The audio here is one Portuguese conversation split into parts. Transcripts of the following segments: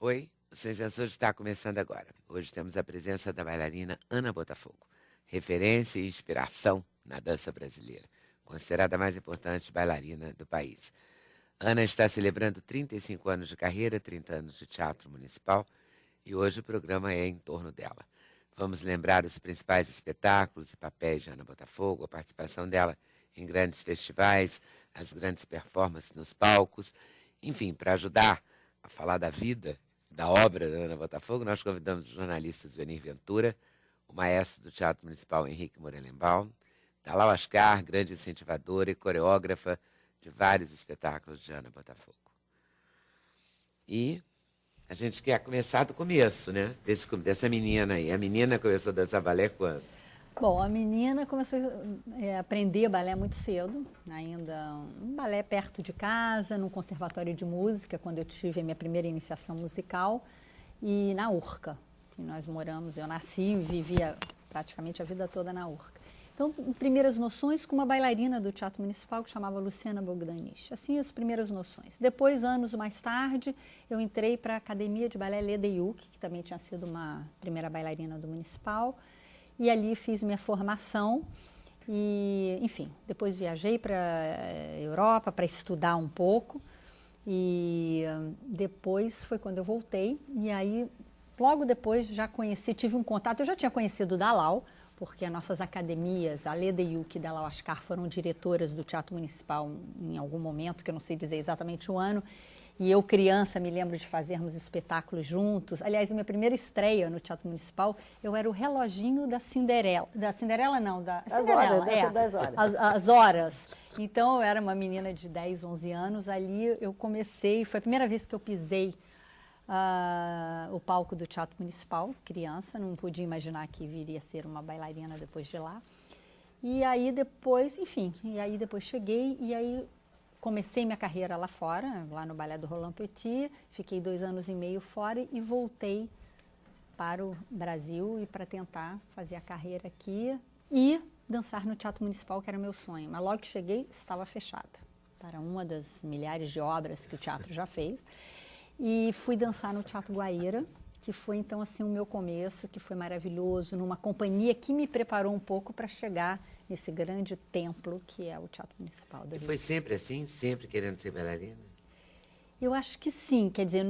Oi, o Sem Censura está começando agora. Hoje temos a presença da bailarina Ana Botafogo, referência e inspiração na dança brasileira, considerada a mais importante bailarina do país. Ana está celebrando 35 anos de carreira, 30 anos de teatro municipal, e hoje o programa é em torno dela. Vamos lembrar os principais espetáculos e papéis de Ana Botafogo, a participação dela em grandes festivais, as grandes performances nos palcos, enfim, para ajudar a falar da vida, da obra da Ana Botafogo, nós convidamos o jornalista Zuenir Ventura, o maestro do Teatro Municipal Henrique Morelenbaum, Dalal Ascar, grande incentivadora e coreógrafa de vários espetáculos de Ana Botafogo. E a gente quer começar do começo, né? Dessa menina aí. A menina começou a dançar balé quando? Bom, a menina começou a aprender balé muito cedo, ainda um balé perto de casa, num conservatório de música, quando eu tive a minha primeira iniciação musical, e na Urca, que nós moramos. Eu nasci e vivia praticamente a vida toda na Urca. Então, primeiras noções com uma bailarina do Teatro Municipal que chamava Luciana Bogdanich. Assim, as primeiras noções. Depois, anos mais tarde, eu entrei para a Academia de Balé Ledeyuk, que também tinha sido uma primeira bailarina do Municipal, e ali fiz minha formação e, enfim, depois viajei para a Europa para estudar um pouco e depois foi quando eu voltei e aí, logo depois, já conheci, tive um contato, eu já tinha conhecido o Dalal, porque as nossas academias, a Ledeyuk e a Dalal Ascar, foram diretoras do Teatro Municipal em algum momento, que eu não sei dizer exatamente o ano, e eu, criança, me lembro de fazermos espetáculos juntos. Aliás, a minha primeira estreia no Teatro Municipal, eu era o reloginho da Cinderela. Da Cinderela, não, da Cinderela, das horas. As horas. Então, eu era uma menina de 10, 11 anos. Ali eu comecei, foi a primeira vez que eu pisei o palco do Teatro Municipal, criança. Não podia imaginar que viria a ser uma bailarina depois de lá. E aí depois, enfim, cheguei e aí comecei minha carreira lá fora, lá no Balé do Roland Petit, fiquei 2 anos e meio fora e voltei para o Brasil e para tentar fazer a carreira aqui e dançar no Teatro Municipal, que era meu sonho. Mas logo que cheguei, estava fechado para uma das milhares de obras que o teatro já fez. E fui dançar no Teatro Guaíra, que foi então assim o meu começo, que foi maravilhoso, numa companhia que me preparou um pouco para chegar nesse grande templo que é o Teatro Municipal do Rio. E foi sempre assim, sempre querendo ser bailarina? Eu acho que sim, quer dizer,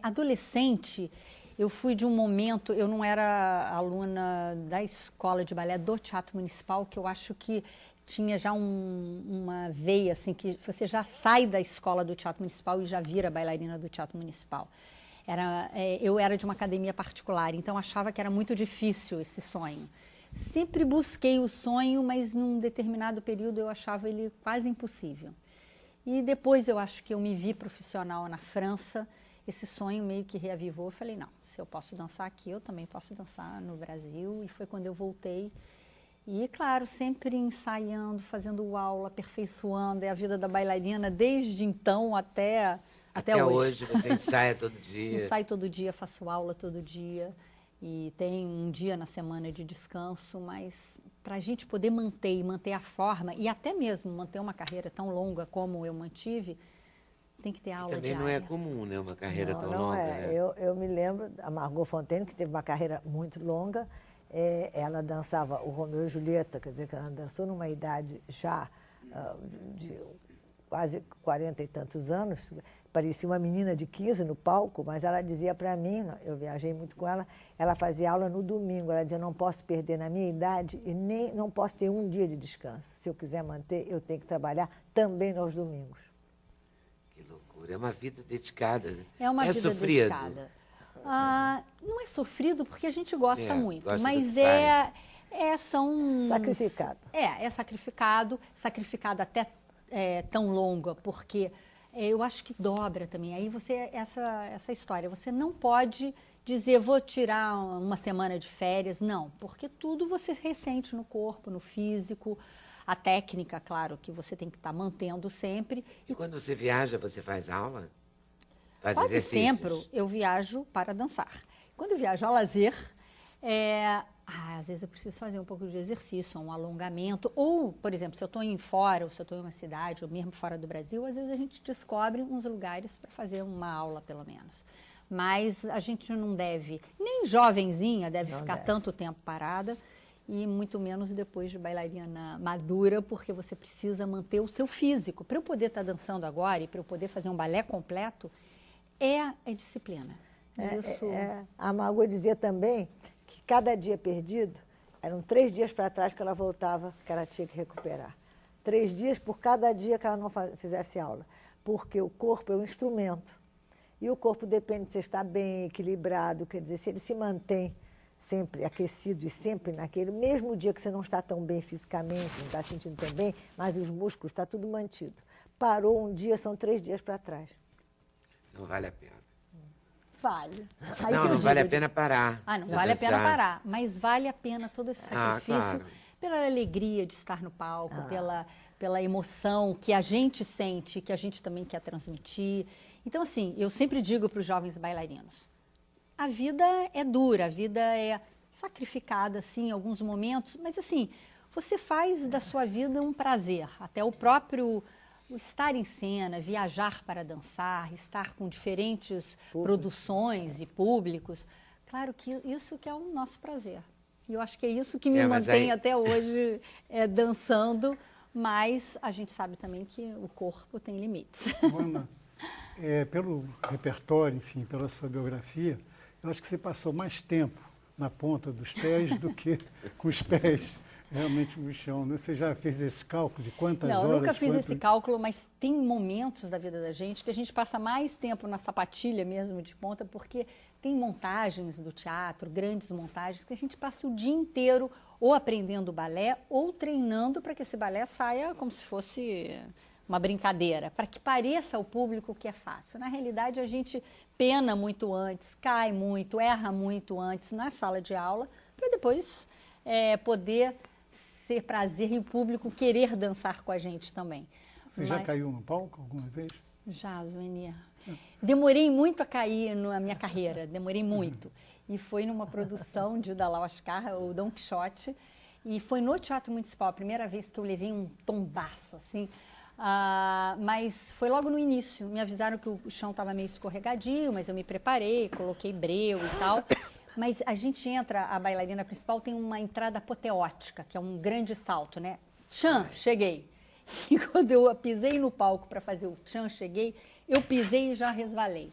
adolescente, eu fui de um momento, eu não era aluna da escola de balé do Teatro Municipal, que eu acho que tinha já uma veia, assim, que você já sai da escola do Teatro Municipal e já vira bailarina do Teatro Municipal. Eu era de uma academia particular, então achava que era muito difícil esse sonho. Sempre busquei o sonho, mas num determinado período eu achava ele quase impossível. E depois eu acho que eu me vi profissional na França, esse sonho meio que reavivou. Eu falei, não, se eu posso dançar aqui, eu também posso dançar no Brasil. E foi quando eu voltei. E, claro, sempre ensaiando, fazendo aula, aperfeiçoando. É a vida da bailarina desde então até hoje. Hoje você ensaia todo dia? Ensaio todo dia, faço aula todo dia. E tem um dia na semana de descanso, mas para a gente poder manter a forma e até mesmo manter uma carreira tão longa como eu mantive, tem que ter aula também diária. não é comum, né, uma carreira tão não longa. É. Né? Eu me lembro, a Margot Fonteyn, que teve uma carreira muito longa, ela dançava o Romeu e Julieta, quer dizer, que ela dançou numa idade já de quase 40 e tantos anos, parecia uma menina de 15 no palco, mas ela dizia para mim, eu viajei muito com ela fazia aula no domingo, ela dizia, não posso perder na minha idade e nem não posso ter um dia de descanso. Se eu quiser manter, eu tenho que trabalhar também nos domingos. Que loucura, é uma vida dedicada. É uma vida sofrido. dedicada. Não é sofrido porque a gente gosta muito, gosta mas sacrificado. É sacrificado até tão longa, porque eu acho que dobra também. Aí essa história, você não pode dizer, vou tirar uma semana de férias, não, porque tudo você ressente no corpo, no físico, a técnica, claro, que você tem que estar mantendo sempre. E quando você viaja, você faz aula? Faz Quase exercícios? sempre eu viajo para dançar. Quando eu viajo a lazer, às vezes eu preciso fazer um pouco de exercício, um alongamento, ou, por exemplo, se eu estou fora, ou se eu estou em uma cidade, ou mesmo fora do Brasil, às vezes a gente descobre uns lugares para fazer uma aula, pelo menos. Mas a gente não deve, nem jovenzinha deve Não ficar deve. tanto tempo parada, e muito menos depois de bailarina madura, porque você precisa manter o seu físico. Para eu poder estar dançando agora e para eu poder fazer um balé completo, é disciplina. Isso. A Margot dizia também que cada dia perdido, eram 3 dias para trás que ela voltava, que ela tinha que recuperar. 3 dias por cada dia que ela não fizesse aula. Porque o corpo é um instrumento. E o corpo depende de você estar bem, equilibrado, quer dizer, se ele se mantém sempre aquecido e sempre naquele, mesmo dia que você não está tão bem fisicamente, não está sentindo tão bem, mas os músculos, está tudo mantido. Parou um dia, são 3 dias para trás. Não vale a pena. Vale. Aí que Não, eu não digo, vale a eu pena parar. não de vale a pena dançar. parar, mas vale a pena todo esse sacrifício claro. pela alegria de estar no palco, pela emoção que a gente sente, que a gente também quer transmitir. Então, assim, eu sempre digo para os jovens bailarinos, a vida é dura, a vida é sacrificada, assim, em alguns momentos, mas, assim, você faz da sua vida um prazer, até o próprio o estar em cena, viajar para dançar, estar com diferentes produções e públicos, claro que isso que é o nosso prazer. E eu acho que é isso que me mas mantém aí- até hoje dançando, mas a gente sabe também que o corpo tem limites. Ana, pelo repertório, enfim, pela sua biografia, eu acho que você passou mais tempo na ponta dos pés do que com os pés realmente no chão, né? Você já fez esse cálculo de quantas horas? Não, eu nunca fiz quanto- esse cálculo, mas tem momentos da vida da gente que a gente passa mais tempo na sapatilha mesmo de ponta, porque tem montagens do teatro, grandes montagens, que a gente passa o dia inteiro ou aprendendo balé ou treinando para que esse balé saia como se fosse uma brincadeira, para que pareça ao público que é fácil. Na realidade, a gente pena muito antes, cai muito, erra muito antes na sala de aula, para depois poder ser prazer e o público querer dançar com a gente também. Você já caiu no palco alguma vez? Já, Zuenia. Demorei muito a cair na minha carreira, demorei muito. E foi numa produção de Dalal Ascar, o Dom Quixote, e foi no Teatro Municipal, a primeira vez que eu levei um tombaço, assim. Mas foi logo no início, me avisaram que o chão estava meio escorregadio, mas eu me preparei, coloquei breu e tal. Mas a gente entra, a bailarina principal tem uma entrada apoteótica, que é um grande salto, né? Tchan, cheguei. E quando eu pisei no palco para fazer o tchan, cheguei, eu pisei e já resvalei.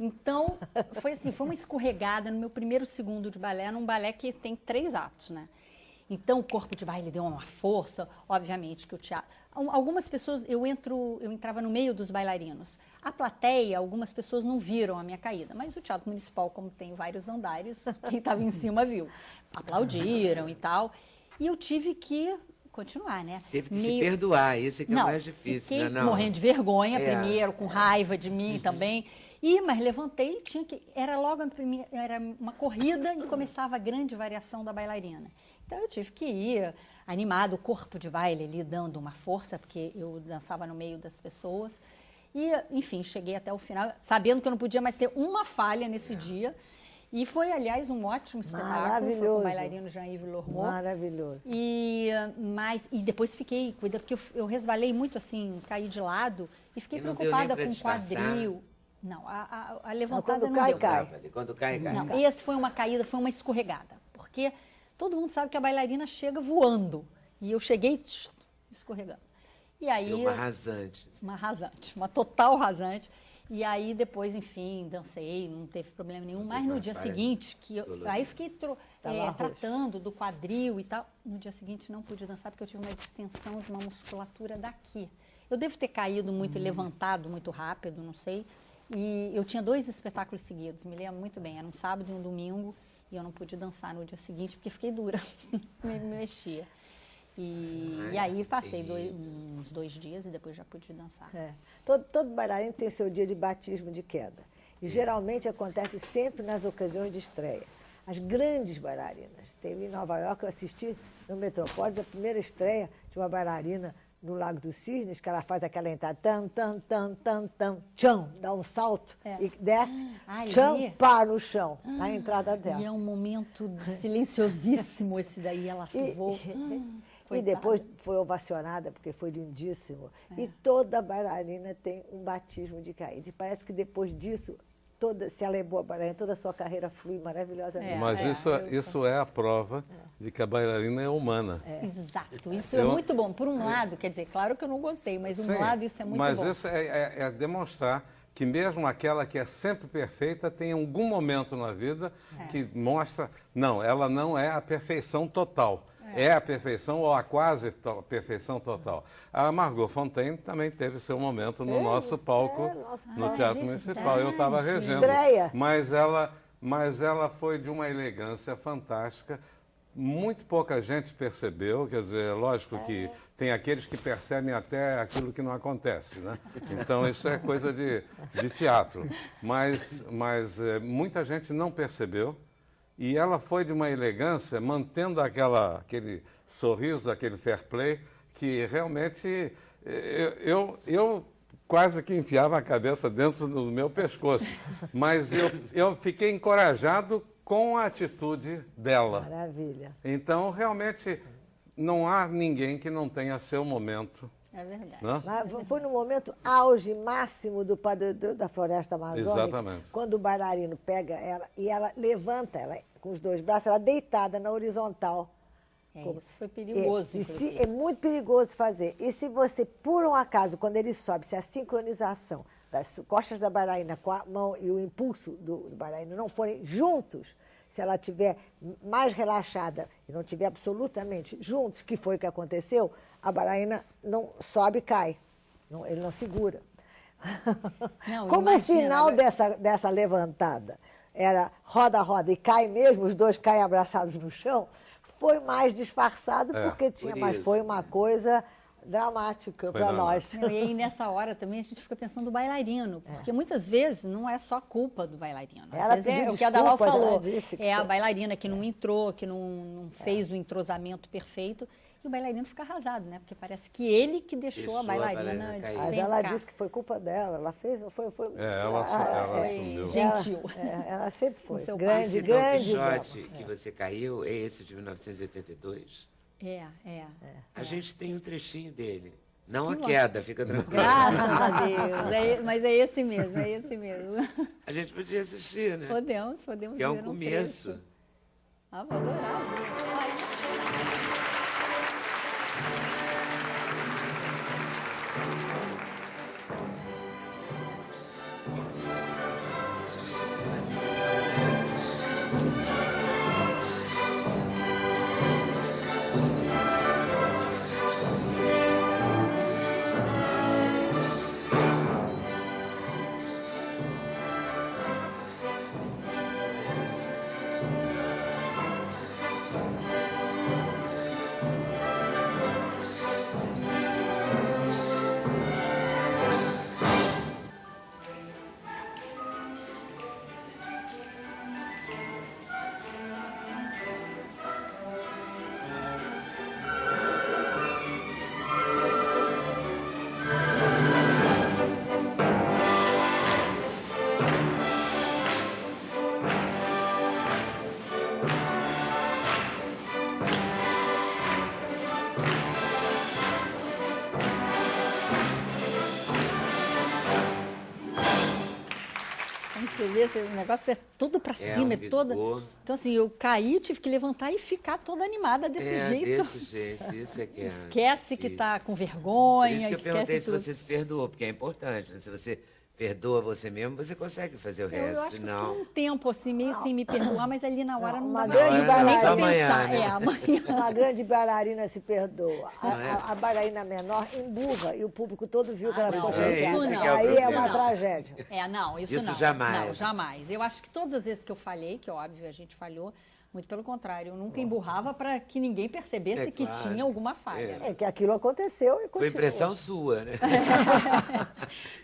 Então, foi assim, foi uma escorregada no meu primeiro segundo de balé, num balé que tem 3 atos, né? Então, o corpo de baile deu uma força, obviamente que o teatro... Algumas pessoas, eu entrava no meio dos bailarinos. A plateia, algumas pessoas não viram a minha caída, mas o Teatro Municipal, como tem vários andares, quem estava em cima viu. Aplaudiram e tal. E eu tive que continuar, né? Teve que se perdoar, esse é que é o mais difícil, fiquei né? Não. morrendo de vergonha primeiro, com raiva de mim também. Mas levantei, era logo era uma corrida e começava a grande variação da bailarina. Então eu tive que ir animado, o corpo de baile ali dando uma força, porque eu dançava no meio das pessoas. E, enfim, cheguei até o final, sabendo que eu não podia mais ter uma falha nesse dia. E foi, aliás, um ótimo espetáculo. Foi com o bailarino Jean-Yves Lormeau. Maravilhoso. E depois fiquei, porque eu resvalei muito assim, caí de lado e fiquei E não deu preocupada nem com pra o quadril. Não, a levantada quando não cai, deu. cai. Quando cai, cai. Não, esse foi uma caída, foi uma escorregada. Porque todo mundo sabe que a bailarina chega voando. E eu cheguei escorregando. E aí, Deu uma rasante. uma rasante, uma total rasante. E aí depois, enfim, dancei, não teve problema nenhum. Mas no uma dia falha seguinte, aí fiquei Tava tratando do quadril e tal. No dia seguinte não pude dançar porque eu tive uma distensão de uma musculatura daqui. Eu devo ter caído muito e levantado muito rápido, não sei. E eu tinha 2 espetáculos seguidos, me lembro muito bem. Era um sábado e um domingo e eu não pude dançar no dia seguinte porque fiquei dura, me mexia. E aí passei uns 2 dias e depois já pude dançar. Todo bailarino tem seu dia de batismo de queda. E geralmente acontece sempre nas ocasiões de estreia. As grandes bailarinas. Teve em Nova York, eu assisti no Metropolitan, a primeira estreia de uma bailarina no Lago dos Cisnes, que ela faz aquela entrada, tam, tam, tam, tam, tam, tcham, dá um salto e desce, tcham, pá no chão, na entrada dela. E é um momento silenciosíssimo esse daí, ela voou. E depois foi ovacionada, porque foi lindíssimo. E toda bailarina tem um batismo de caída. E parece que depois disso, se ela é boa bailarina, toda a sua carreira flui maravilhosamente. Mas isso é a prova de que a bailarina é humana. Exato, isso é muito bom. Por um lado, quer dizer, claro que eu não gostei, mas Sim, um lado isso é muito bom. Mas isso é demonstrar que mesmo aquela que é sempre perfeita tem algum momento na vida que mostra... Não, ela não é a perfeição total. É a perfeição ou a quase perfeição total. A Margot Fonteyn também teve seu momento no nosso palco, no Teatro Municipal. Eu estava regendo. Estreia. Mas ela foi de uma elegância fantástica. Muito pouca gente percebeu, quer dizer, lógico que tem aqueles que percebem até aquilo que não acontece, né? Então isso é coisa de teatro. Mas muita gente não percebeu e ela foi de uma elegância, mantendo aquele sorriso, aquele fair play, que realmente eu quase que enfiava a cabeça dentro do meu pescoço. Mas eu fiquei encorajado com a atitude dela. Maravilha. Então, realmente, não há ninguém que não tenha seu momento. É verdade. Né? Mas foi no momento auge máximo da floresta amazônica, Exatamente. quando o bailarino pega ela e ela levanta ela com os dois braços, ela deitada na horizontal. Isso foi perigoso, inclusive. É muito perigoso fazer. E se você, por um acaso, quando ele sobe, se a sincronização das costas da bailarina com a mão e o impulso do bailarino não forem juntos, se ela estiver mais relaxada e não estiver absolutamente juntos, que foi o que aconteceu, a bailarina não sobe e cai. Ele não segura. Não, Como imagina, o final agora... dessa levantada era roda, roda e cai mesmo, os dois caem abraçados no chão, foi mais disfarçado porque tinha, mas foi uma coisa dramática para nós. Não, e aí, nessa hora também, a gente fica pensando no bailarino, porque muitas vezes não é só culpa do bailarino. Às vezes é o que a Dalal falou, a bailarina que não entrou, que não fez o entrosamento perfeito, e o bailarino fica arrasado, né? Porque parece que ele que deixou a bailarina cair. Mas ela disse que foi culpa dela, ela fez, ela assumiu. Gentil. Ela sempre foi. Seu grande, esse grande. Don Quixote que você caiu é esse de 1982? A gente tem um trechinho dele. Não a queda, fica tranquilo. Graças a Deus. Mas é esse mesmo, é esse mesmo. A gente podia assistir, né? Podemos que é um começo. Vou adorar ver. Você vê, o negócio é todo pra cima, é todo... Então, assim, eu caí, tive que levantar e ficar toda animada desse jeito. Desse jeito, isso é que é. Esquece que tá com vergonha, Por isso que eu perguntei tudo. se você se perdoou, porque é importante, né? Se você perdoa você mesmo, você consegue fazer o resto. Eu acho que eu fiquei um tempo assim, meio sem me perdoar, mas ali na hora não dava grande nem bailarina, pra amanhã, pensar. né? Amanhã. Uma grande bailarina se perdoa. A bailarina menor emburra e o público todo viu que ela ficou chateada. Aí é uma tragédia. Não, isso não. Jamais. Não, jamais. Eu acho que todas as vezes que eu falhei, que óbvio a gente falhou, muito pelo contrário, eu nunca emburrava para que ninguém percebesse que tinha alguma falha. É que aquilo aconteceu e continuou. Foi impressão sua, né?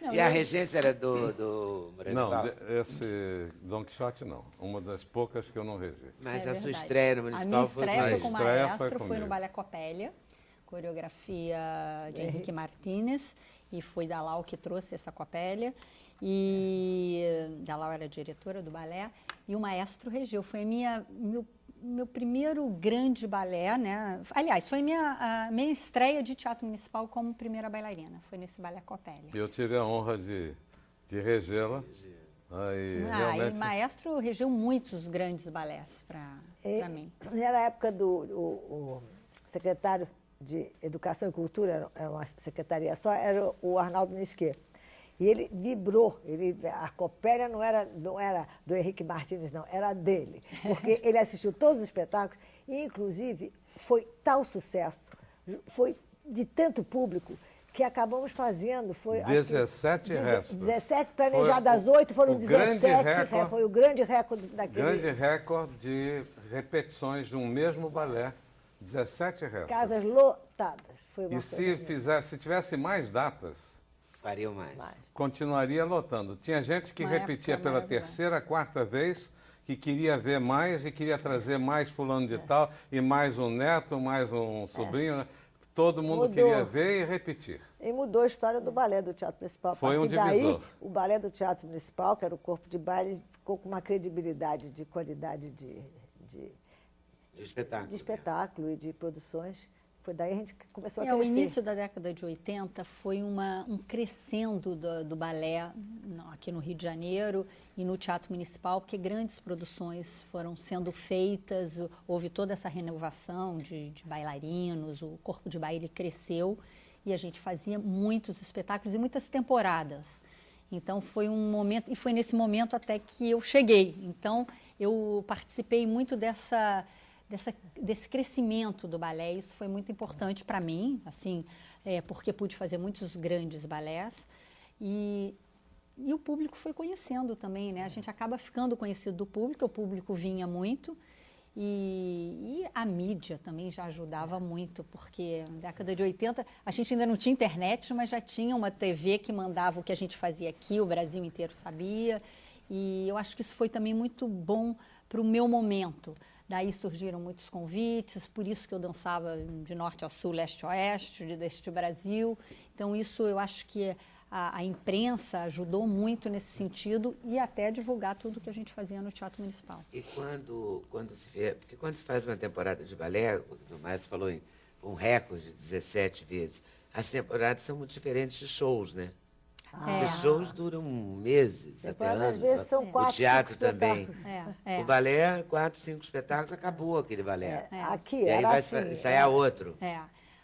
Não, e a regência era do Não, esse Don Quixote não. Uma das poucas que eu não regi. Mas a sua estreia no Municipal a minha estreia foi com o maestro, foi comigo. no Balé Copélia, coreografia de Henrique Martínez, e foi Dalal que trouxe essa Copélia. E Dalal era diretora do balé e o maestro regiu. Foi meu primeiro grande balé, né? Aliás, foi a minha estreia de teatro municipal como primeira bailarina. Foi nesse Balé Copélia. Eu tive a honra de regê-la Aí, E realmente, maestro regeu muitos grandes balés para mim. Era a época do o secretário de Educação e Cultura, era uma secretaria só, era o Arnaldo Nisquet. E ele vibrou, a Copélia não era do Henrique Martins, não, era dele. Porque ele assistiu todos os espetáculos e, inclusive, foi tal sucesso, foi de tanto público, que acabamos fazendo, foi... 17 restos. 17 planejadas, 8, foram 17, foi o grande recorde daquele... Grande recorde de repetições de um mesmo balé, 17 restos. Casas lotadas. Foi uma E se tivesse mais datas, Fariam mais. continuaria lotando. Tinha gente que Uma repetia época pela maravilhosa. terceira, quarta vez, que queria ver mais e queria trazer mais fulano de tal, e mais um neto, mais um sobrinho. Né? Todo mundo Mudou. queria ver e repetir. E mudou a história do balé do Teatro Municipal. A Foi um partir daí, divisor. o balé do Teatro Municipal, que era o corpo de baile, ficou com uma credibilidade de qualidade de De espetáculo. e de produções. Foi daí a gente começou a crescer. O início da década de 80 foi um crescendo do balé aqui no Rio de Janeiro e no Teatro Municipal, porque grandes produções foram sendo feitas, houve toda essa renovação de bailarinos, o corpo de baile cresceu e a gente fazia muitos espetáculos e muitas temporadas. Então foi um momento, e foi nesse momento até que eu cheguei. Então eu participei muito desse crescimento do balé, isso foi muito importante para mim, assim, porque pude fazer muitos grandes balés e o público foi conhecendo também, né? A gente acaba ficando conhecido do público, o público vinha muito e a mídia também já ajudava muito, porque na década de 80 a gente ainda não tinha internet, mas já tinha uma TV que mandava o que a gente fazia aqui, o Brasil inteiro sabia, e eu acho que isso foi também muito bom para o meu momento. Daí surgiram muitos convites, por isso que eu dançava de norte a sul, leste a oeste, deste Brasil. Então isso eu acho que a imprensa ajudou muito nesse sentido e até divulgar tudo que a gente fazia no Teatro Municipal. E quando se vê, porque quando se faz uma temporada de balé, o Márcio falou em um recorde de 17 vezes, as temporadas são muito diferentes de shows, né? Os shows duram meses, até Temporada, anos. às vezes, são 4, o teatro 5 também. espetáculos. O balé, 4, 5 espetáculos, acabou aquele balé. Aqui E aí era vai assim. ensaiar outro.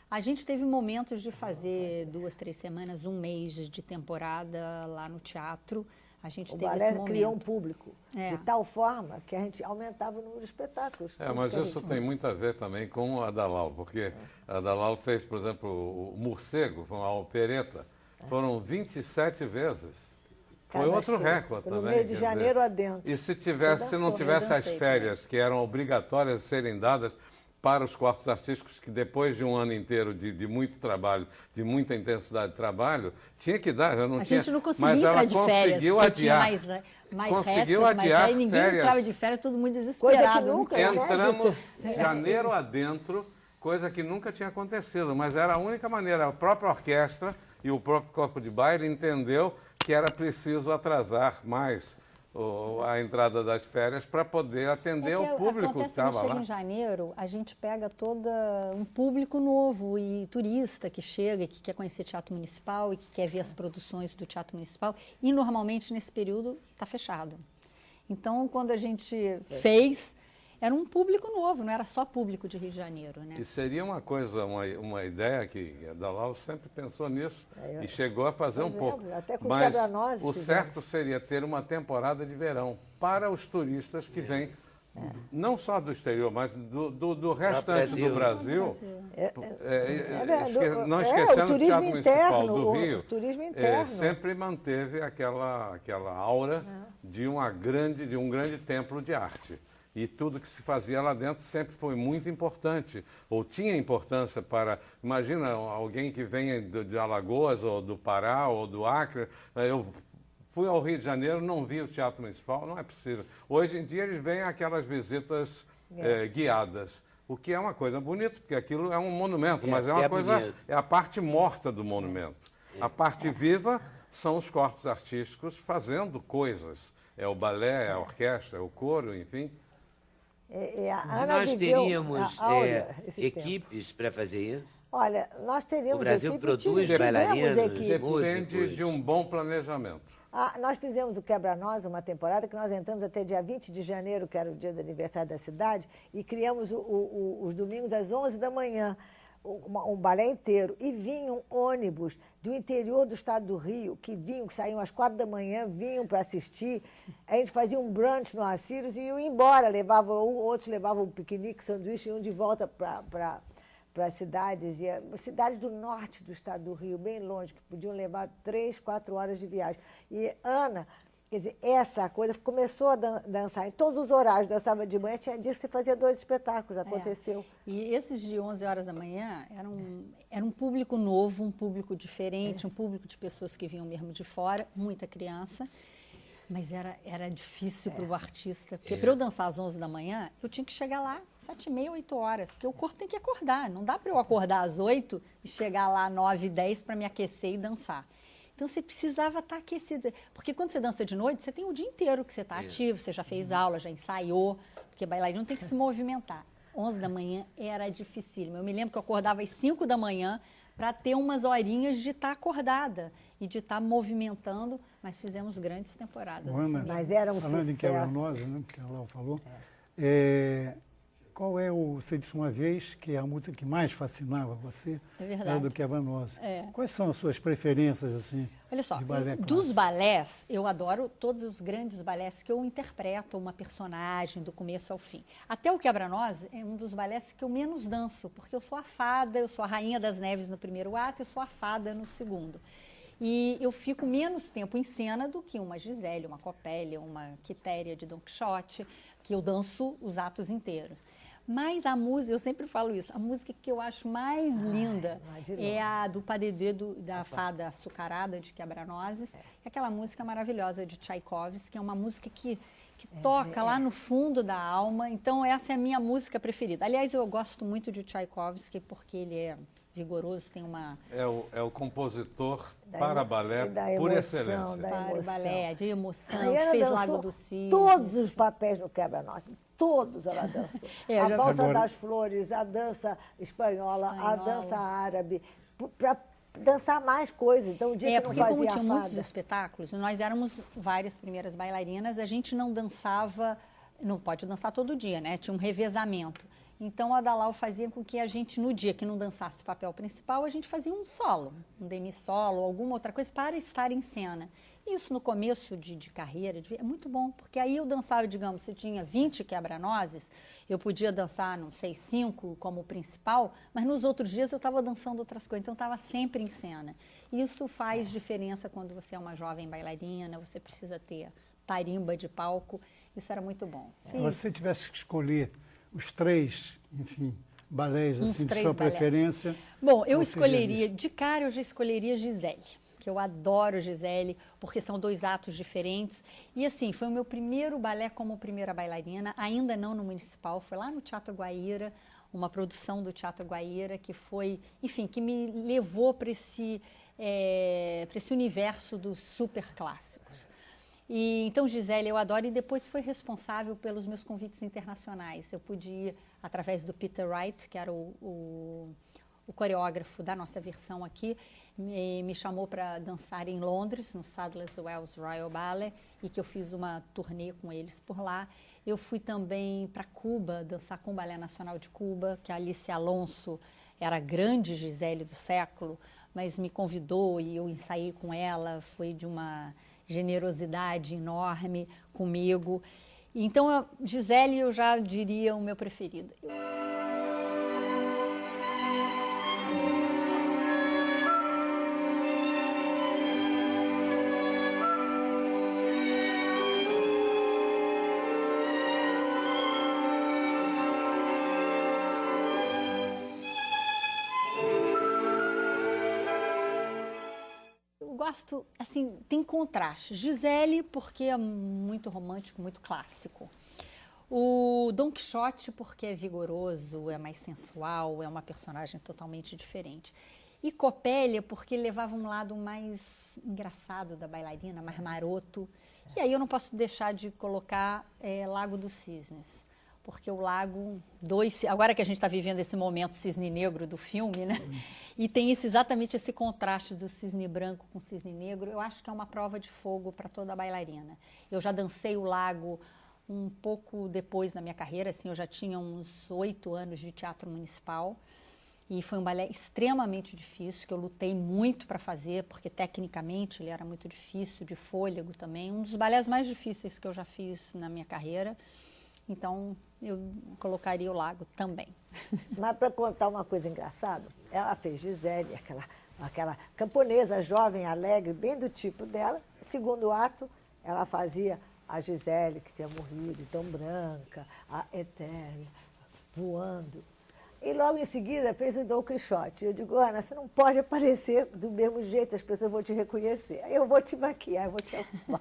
A gente teve momentos de fazer 2, 3 semanas, um mês de temporada lá no teatro. A gente O teve esse balé momento. criou um público de tal forma que a gente aumentava o número de espetáculos. Mas isso tem muito a ver também com a Dalal, porque a Dalal fez, por exemplo, o Morcego, a opereta, foram 27 vezes. Foi Casa outro cheia. recorde No também. meio de quer dizer. janeiro adentro. E se dançou, não tivesse as dancei férias, que eram obrigatórias de serem dadas para os corpos artísticos, que depois de um ano inteiro de muito trabalho, de muita intensidade de trabalho, tinha que dar. Já não A tinha, gente não conseguia mas ela entrar de férias, conseguiu porque adiar. tinha mais Conseguiu restas, mas adiar aí ninguém férias. entrava de férias, todo mundo Coisa desesperado. que nunca, né? Entramos janeiro adentro, coisa que nunca tinha acontecido, mas era a única maneira. A própria orquestra e o próprio corpo de baile entendeu que era preciso atrasar mais a entrada das férias para poder atender o público que estava chega lá. em janeiro, a gente pega todo um público novo e turista que chega e que quer conhecer Teatro Municipal e que quer ver as produções do Teatro Municipal e normalmente nesse período está fechado. Então, quando a gente fez, era um público novo, não era só público de Rio de Janeiro, né? E seria uma coisa, uma ideia que a Dalal sempre pensou nisso e chegou a fazer um pouco. Até com Mas quebra-nozes o fizemos. certo seria ter uma temporada de verão para os turistas que vêm, não só do exterior, mas do restante do Brasil. Não esquecendo o Teatro Municipal do Rio, o turismo interno. sempre manteve aquela aura de um grande templo de arte. E tudo que se fazia lá dentro sempre foi muito importante, ou tinha importância para... Imagina alguém que venha de Alagoas, ou do Pará, ou do Acre. Eu fui ao Rio de Janeiro, não vi o Teatro Municipal, não é possível. Hoje em dia eles vêm aquelas visitas guiadas, o que é uma coisa bonita, porque aquilo é um monumento, mas é uma coisa... bonito. É a parte morta do monumento. A parte viva são os corpos artísticos fazendo coisas. É o balé, é a orquestra, é o coro, enfim... Nós teríamos esse equipes para fazer isso? Olha, nós teríamos O Brasil equipe, produz tivemos bailarinos? equipe. Depende músicos. de um bom planejamento. Nós fizemos o Quebra-Nós, uma temporada que nós entramos até dia 20 de janeiro, que era o dia do aniversário da cidade, e criamos os domingos às 11 da manhã. Um balé inteiro, e vinham ônibus do interior do estado do Rio, que saíam às 4 da manhã, vinham para assistir. A gente fazia um brunch no Assírios e iam embora, outros levavam um piquenique, sanduíche, e iam de volta para as cidades, cidades do norte do estado do Rio, bem longe, que podiam levar 3, 4 horas de viagem. E Ana, quer dizer, essa coisa começou a dançar em todos os horários, dançava de manhã, tinha dias que você fazia 2 espetáculos, aconteceu. E esses de 11 horas da manhã era um público novo, um público diferente, um público de pessoas que vinham mesmo de fora, muita criança, mas era difícil para o artista, porque para eu dançar às 11 da manhã, eu tinha que chegar lá 7h30, 8 horas, porque o corpo tem que acordar, não dá para eu acordar às 8 e chegar lá 9, 10 para me aquecer e dançar. Então, você precisava estar aquecida. Porque quando você dança de noite, você tem o dia inteiro que você está ativo, você já fez aula, já ensaiou, porque bailarino tem que se movimentar. 11 da manhã era dificílimo. Eu me lembro que eu acordava às 5 da manhã para ter umas horinhas de estar acordada e de estar movimentando, mas fizemos grandes temporadas. Ana, mas era um falando sucesso. em Quebra-Nós, né, que a Lau falou, qual você disse uma vez que a música que mais fascinava você era do Quebra-Nós. Quais são as suas preferências, assim, olha só, de balé clássico? Dos balés, eu adoro todos os grandes balés que eu interpreto uma personagem do começo ao fim. Até o Quebra-Nós é um dos balés que eu menos danço, porque eu sou a fada, eu sou a Rainha das Neves no primeiro ato, eu sou a fada no segundo. E eu fico menos tempo em cena do que uma Gisele, uma Copélia, uma Quitéria de Don Quixote, que eu danço os atos inteiros. Mas a música, eu sempre falo isso, a música que eu acho mais linda é a do Pas de Deux, da fada açucarada de Quebra-Nozes, é aquela música maravilhosa de Tchaikovsky, que é uma música que toca lá no fundo da alma. Então, essa é a minha música preferida. Aliás, eu gosto muito de Tchaikovsky porque ele é vigoroso, tem uma... É o compositor para balé por excelência. Para o balé, de emoção, que fez Lago do Cisne. Todos os papéis no Quebra-Nós, todos ela dançou. A Valsa das Flores, a dança espanhola, a dança árabe, para dançar mais coisas. Então, o dia que não fazia porque como tinha fada, muitos espetáculos, nós éramos várias primeiras bailarinas, a gente não dançava, não pode dançar todo dia, né? Tinha um revezamento. Então, a Adalau fazia com que a gente, no dia que não dançasse o papel principal, a gente fazia um solo, um demi-solo, alguma outra coisa para estar em cena. Isso no começo de carreira é muito bom, porque aí eu dançava, digamos, se tinha 20 Quebra-Nozes, eu podia dançar, não sei, 5 como principal, mas nos outros dias eu estava dançando outras coisas, então eu estava sempre em cena. Isso faz diferença quando você é uma jovem bailarina, você precisa ter tarimba de palco, isso era muito bom. Se você tivesse que escolher os 3, enfim, balés assim, de sua balés. Preferência... Bom, eu escolheria, de cara eu já escolheria Gisele, que eu adoro Gisele, porque são 2 atos diferentes. E assim, foi o meu primeiro balé como primeira bailarina, ainda não no Municipal, foi lá no Teatro Guaíra, uma produção do Teatro Guaíra, que foi, enfim, que me levou para esse universo dos super clássicos. E, então, Gisele, eu adoro, e depois foi responsável pelos meus convites internacionais. Eu pude ir através do Peter Wright, que era o coreógrafo da nossa versão aqui, me chamou para dançar em Londres, no Sadler's Wells Royal Ballet, e que eu fiz uma turnê com eles por lá. Eu fui também para Cuba, dançar com o Balé Nacional de Cuba, que a Alice Alonso era a grande Gisele do século, mas me convidou e eu ensaiei com ela, foi de uma generosidade enorme comigo. Então, Gisele, eu já diria o meu preferido. Gosto, assim, tem contraste. Gisele, porque é muito romântico, muito clássico. O Don Quixote, porque é vigoroso, é mais sensual, é uma personagem totalmente diferente. E Copélia, porque levava um lado mais engraçado da bailarina, mais maroto. E aí eu não posso deixar de colocar Lago dos Cisnes, porque o Lago 2, agora que a gente está vivendo esse momento cisne negro do filme, né? E tem exatamente esse contraste do cisne branco com cisne negro, eu acho que é uma prova de fogo para toda bailarina. Eu já dancei o Lago um pouco depois na minha carreira, assim, eu já tinha uns 8 anos de teatro municipal, e foi um balé extremamente difícil, que eu lutei muito para fazer, porque tecnicamente ele era muito difícil, de fôlego também, um dos balés mais difíceis que eu já fiz na minha carreira. Então, eu colocaria o Lago também. Mas para contar uma coisa engraçada, ela fez Gisele, aquela camponesa jovem, alegre, bem do tipo dela. Segundo ato, ela fazia a Gisele, que tinha morrido, tão branca, a eterna, voando. E logo em seguida fez o Dom Quixote. Eu digo, Ana, você não pode aparecer do mesmo jeito, as pessoas vão te reconhecer. Aí eu vou te maquiar, eu vou te arrumar.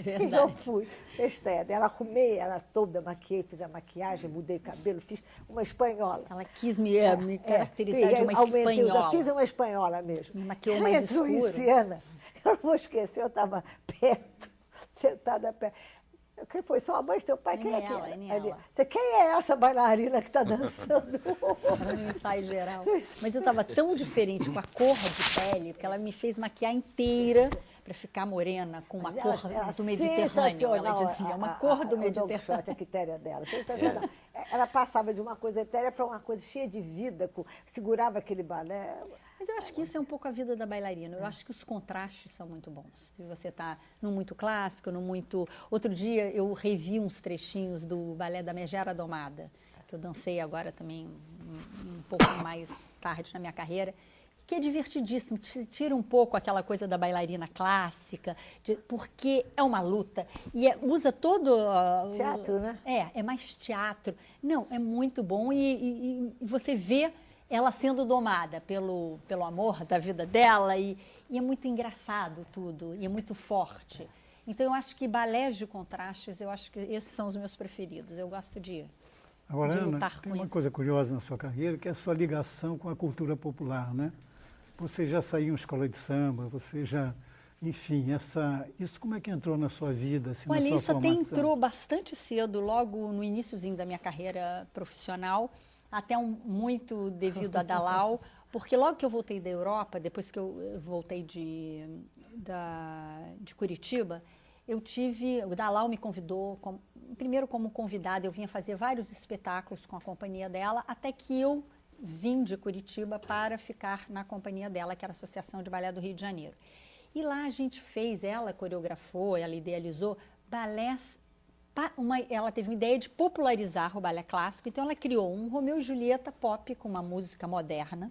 E eu fui, festeira. Ela arrumei, ela toda maquiei, fiz a maquiagem, mudei o cabelo, fiz uma espanhola. Ela quis me caracterizar de uma espanhola. Eu já fiz uma espanhola mesmo. Me maquiou mais entrou escuro. Em cena, eu não vou esquecer, eu estava perto, sentada perto. Quem foi? Sua mãe, seu pai? Quem é que era? Ela. Quem é essa bailarina que está dançando? No ensaio geral. Mas eu estava tão diferente com a cor de pele, porque ela me fez maquiar inteira para ficar morena, com uma cor do Mediterrâneo, ela dizia. Uma cor do Mediterrâneo. A quitéria dela, sensacional. Ela passava de uma coisa etérea para uma coisa cheia de vida, segurava aquele balé. Mas eu acho que isso é um pouco a vida da bailarina. Eu acho que os contrastes são muito bons. Se você está no muito clássico, no muito... Outro dia eu revi uns trechinhos do balé da Megera Domada, que eu dancei agora também um pouco mais tarde na minha carreira, que é divertidíssimo. Tira um pouco aquela coisa da bailarina clássica, porque é uma luta. E usa todo... teatro, né? É mais teatro. Não, é muito bom e você vê ela sendo domada pelo amor da vida dela e é muito engraçado tudo, e é muito forte. Então, eu acho que balés de contrastes, eu acho que esses são os meus preferidos. Eu gosto de Agora, Ana, lutar tem com uma isso. coisa curiosa na sua carreira, que é a sua ligação com a cultura popular, né? Você já saiu em escola de samba, você já... Enfim, isso como é que entrou na sua vida, assim, Olha, na sua isso até formação? entrou bastante cedo, logo no iniciozinho da minha carreira profissional, até muito devido a Dalal, porque logo que eu voltei da Europa, depois que eu voltei de Curitiba, o Dalal me convidou, primeiro como convidada, eu vinha fazer vários espetáculos com a companhia dela, até que eu vim de Curitiba para ficar na companhia dela, que era a Associação de Balé do Rio de Janeiro. E lá a gente fez, ela coreografou, ela idealizou balés. Ela teve uma ideia de popularizar o balé clássico, então ela criou um Romeu e Julieta pop com uma música moderna.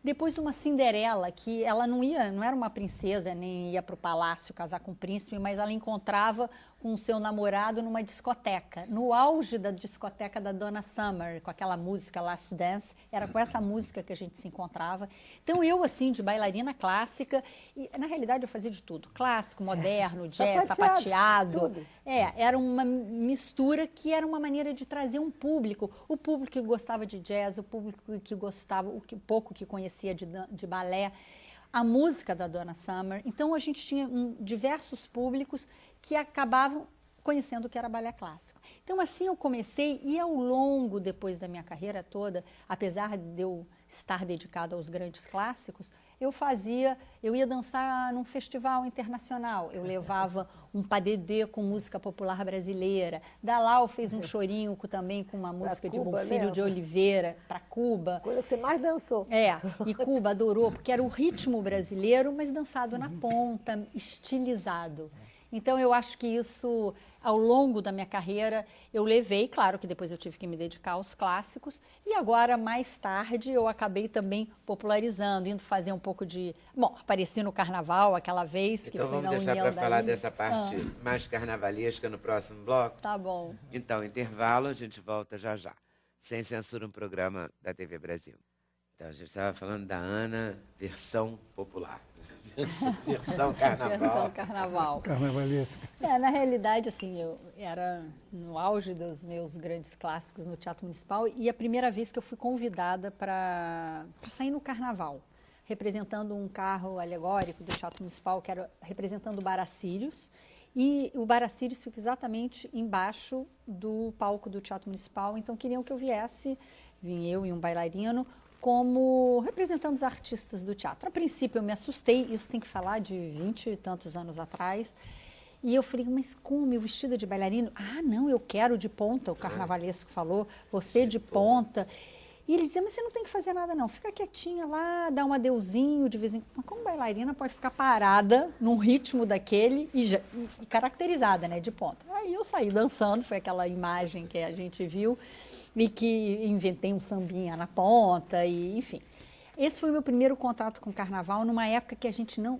Depois uma Cinderela, que ela não era uma princesa, nem ia para o palácio casar com o príncipe, mas ela encontrava com o seu namorado numa discoteca. No auge da discoteca da Donna Summer, com aquela música Last Dance, era com essa música que a gente se encontrava. Então eu, assim, de bailarina clássica, e na realidade eu fazia de tudo, clássico, moderno, jazz, sapateado. Tudo. Era uma mistura que era uma maneira de trazer um público. O público que gostava de jazz, o público que gostava, pouco que conhecia de balé, a música da Donna Summer. Então a gente tinha diversos públicos que acabavam conhecendo o que era balé clássico. Então assim eu comecei e ao longo, depois da minha carreira toda, apesar de eu estar dedicada aos grandes clássicos, eu ia dançar num festival internacional, eu levava um padedê com música popular brasileira, Dalal fez um chorinho também com uma música de Bonfilho de Oliveira, para Cuba. Coisa que você mais dançou. E Cuba adorou, porque era o ritmo brasileiro, mas dançado na ponta, estilizado. Então, eu acho que isso, ao longo da minha carreira, eu levei, claro que depois eu tive que me dedicar aos clássicos, e agora, mais tarde, eu acabei também popularizando, indo fazer um pouco de... Bom, apareci no Carnaval aquela vez, que então, foi na vamos União deixar para falar Ilha. dessa parte mais carnavalesca no próximo bloco? Tá bom. Então, intervalo, a gente volta já já. Sem Censura, um programa da TV Brasil. Então, a gente estava falando da Ana, versão popular. Versão carnaval. Versão carnaval. Carnavalesca. Na realidade, assim, eu era no auge dos meus grandes clássicos no Teatro Municipal e a primeira vez que eu fui convidada para sair no carnaval, representando um carro alegórico do Teatro Municipal, que era representando Baracílios, E o Bar Assírios fica exatamente embaixo do palco do Teatro Municipal, então queriam que eu viesse, vim eu e um bailarino, como representando os artistas do teatro. A princípio eu me assustei, isso tem que falar de 20 e tantos anos atrás, e eu falei, mas como, eu vestida de bailarino? Ah, não, eu quero de ponta, o carnavalesco falou, você de ponta. E ele dizia, mas você não tem que fazer nada não, fica quietinha lá, dá um adeuzinho de vez em quando. Mas como bailarina pode ficar parada num ritmo daquele e caracterizada, né, de ponta. Aí eu saí dançando, foi aquela imagem que a gente viu, e que inventei um sambinha na ponta, e enfim. Esse foi o meu primeiro contato com o carnaval, numa época que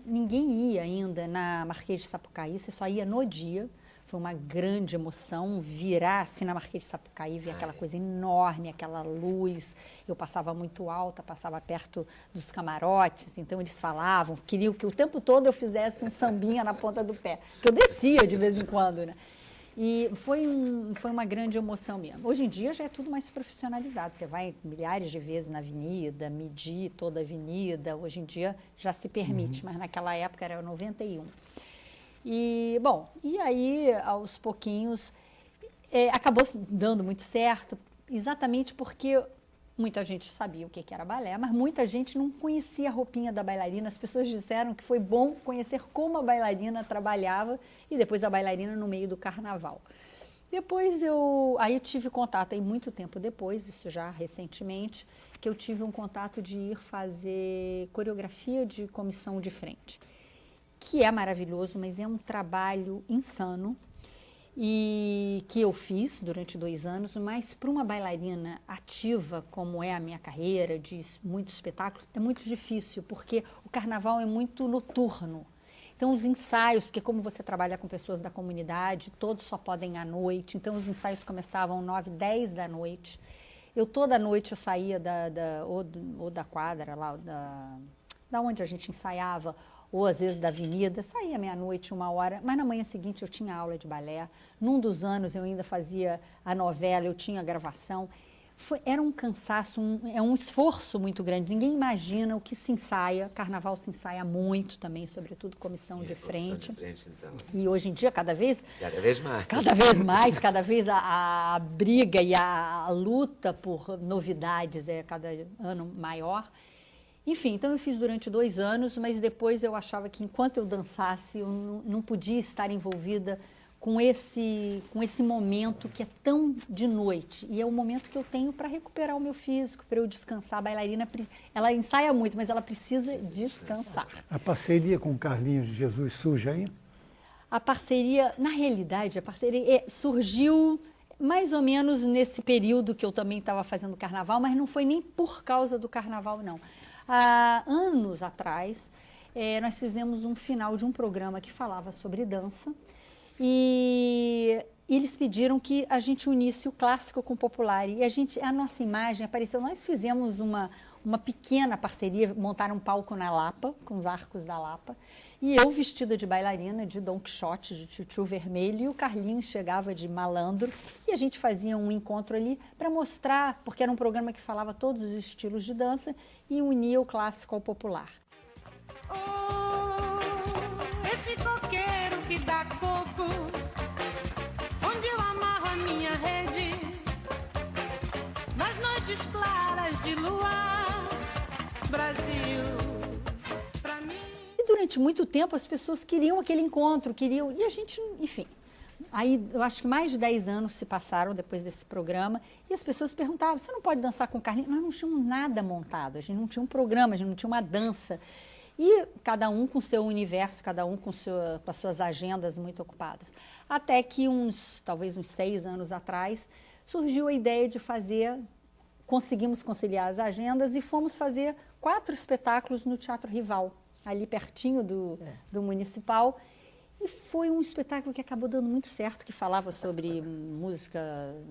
ninguém ia ainda na Marquês de Sapucaí, você só ia no dia. Foi uma grande emoção virar assim na Marquês de Sapucaí, ver aquela coisa enorme, aquela luz. Eu passava muito alta, passava perto dos camarotes, então eles falavam, queriam que o tempo todo eu fizesse um sambinha na ponta do pé, que eu descia de vez em quando, né? E foi uma grande emoção mesmo. Hoje em dia já é tudo mais profissionalizado. Você vai milhares de vezes na avenida, medir toda a avenida. Hoje em dia já se permite, mas naquela época era 91. E, bom, e aí, aos pouquinhos, acabou dando muito certo, exatamente porque muita gente sabia o que era balé, mas muita gente não conhecia a roupinha da bailarina. As pessoas disseram que foi bom conhecer como a bailarina trabalhava e depois a bailarina no meio do carnaval. Depois aí tive contato, aí muito tempo depois, isso já recentemente, que eu tive um contato de ir fazer coreografia de comissão de frente, que é maravilhoso, mas é um trabalho insano, e que eu fiz durante 2 anos, mas para uma bailarina ativa, como é a minha carreira, de muitos espetáculos, é muito difícil, porque o carnaval é muito noturno. Então, os ensaios, porque como você trabalha com pessoas da comunidade, todos só podem à noite, então os ensaios começavam 9, 10 da noite. Toda noite eu saía ou da quadra, lá, da onde a gente ensaiava, ou às vezes da avenida, saía meia-noite, 1h, mas na manhã seguinte eu tinha aula de balé. Num dos anos eu ainda fazia a novela, eu tinha a gravação. Era um cansaço, um esforço muito grande. Ninguém imagina o que se ensaia. Carnaval se ensaia muito também, sobretudo comissão de frente. Então. E hoje em dia, cada vez mais. Cada vez a briga e a luta por novidades é cada ano maior. Enfim, então eu fiz durante 2 anos, mas depois eu achava que enquanto eu dançasse, eu não podia estar envolvida com esse momento que é tão de noite. E é o momento que eu tenho para recuperar o meu físico, para eu descansar. A bailarina, ela ensaia muito, mas ela precisa descansar. A parceria com o Carlinhos de Jesus surge aí? A parceria, na realidade, surgiu mais ou menos nesse período que eu também estava fazendo carnaval, mas não foi nem por causa do carnaval, não. Há anos atrás, nós fizemos um final de um programa que falava sobre dança e eles pediram que a gente unisse o clássico com o popular. E a nossa imagem apareceu, nós fizemos uma pequena parceria, montaram um palco na Lapa, com os arcos da Lapa, e eu vestida de bailarina, de Dom Quixote, de tchutchu vermelho, e o Carlinhos chegava de malandro, e a gente fazia um encontro ali para mostrar, porque era um programa que falava todos os estilos de dança e unia o clássico ao popular. Oh, esse coqueiro que dá coco, onde eu amarro a minha rede, nas noites claras de luar, Brasil, pra mim. E durante muito tempo as pessoas queriam aquele encontro, e a gente, enfim. Aí eu acho que mais de 10 anos se passaram depois desse programa e as pessoas perguntavam, você não pode dançar com o Carlinhos? Nós não tínhamos nada montado, a gente não tinha um programa, a gente não tinha uma dança. E cada um com seu universo, cada um com as suas agendas muito ocupadas. Até que talvez uns 6 anos atrás, surgiu a ideia de conseguimos conciliar as agendas e fomos fazer 4 espetáculos no Teatro Rival, ali pertinho do Municipal. E foi um espetáculo que acabou dando muito certo, que falava sobre música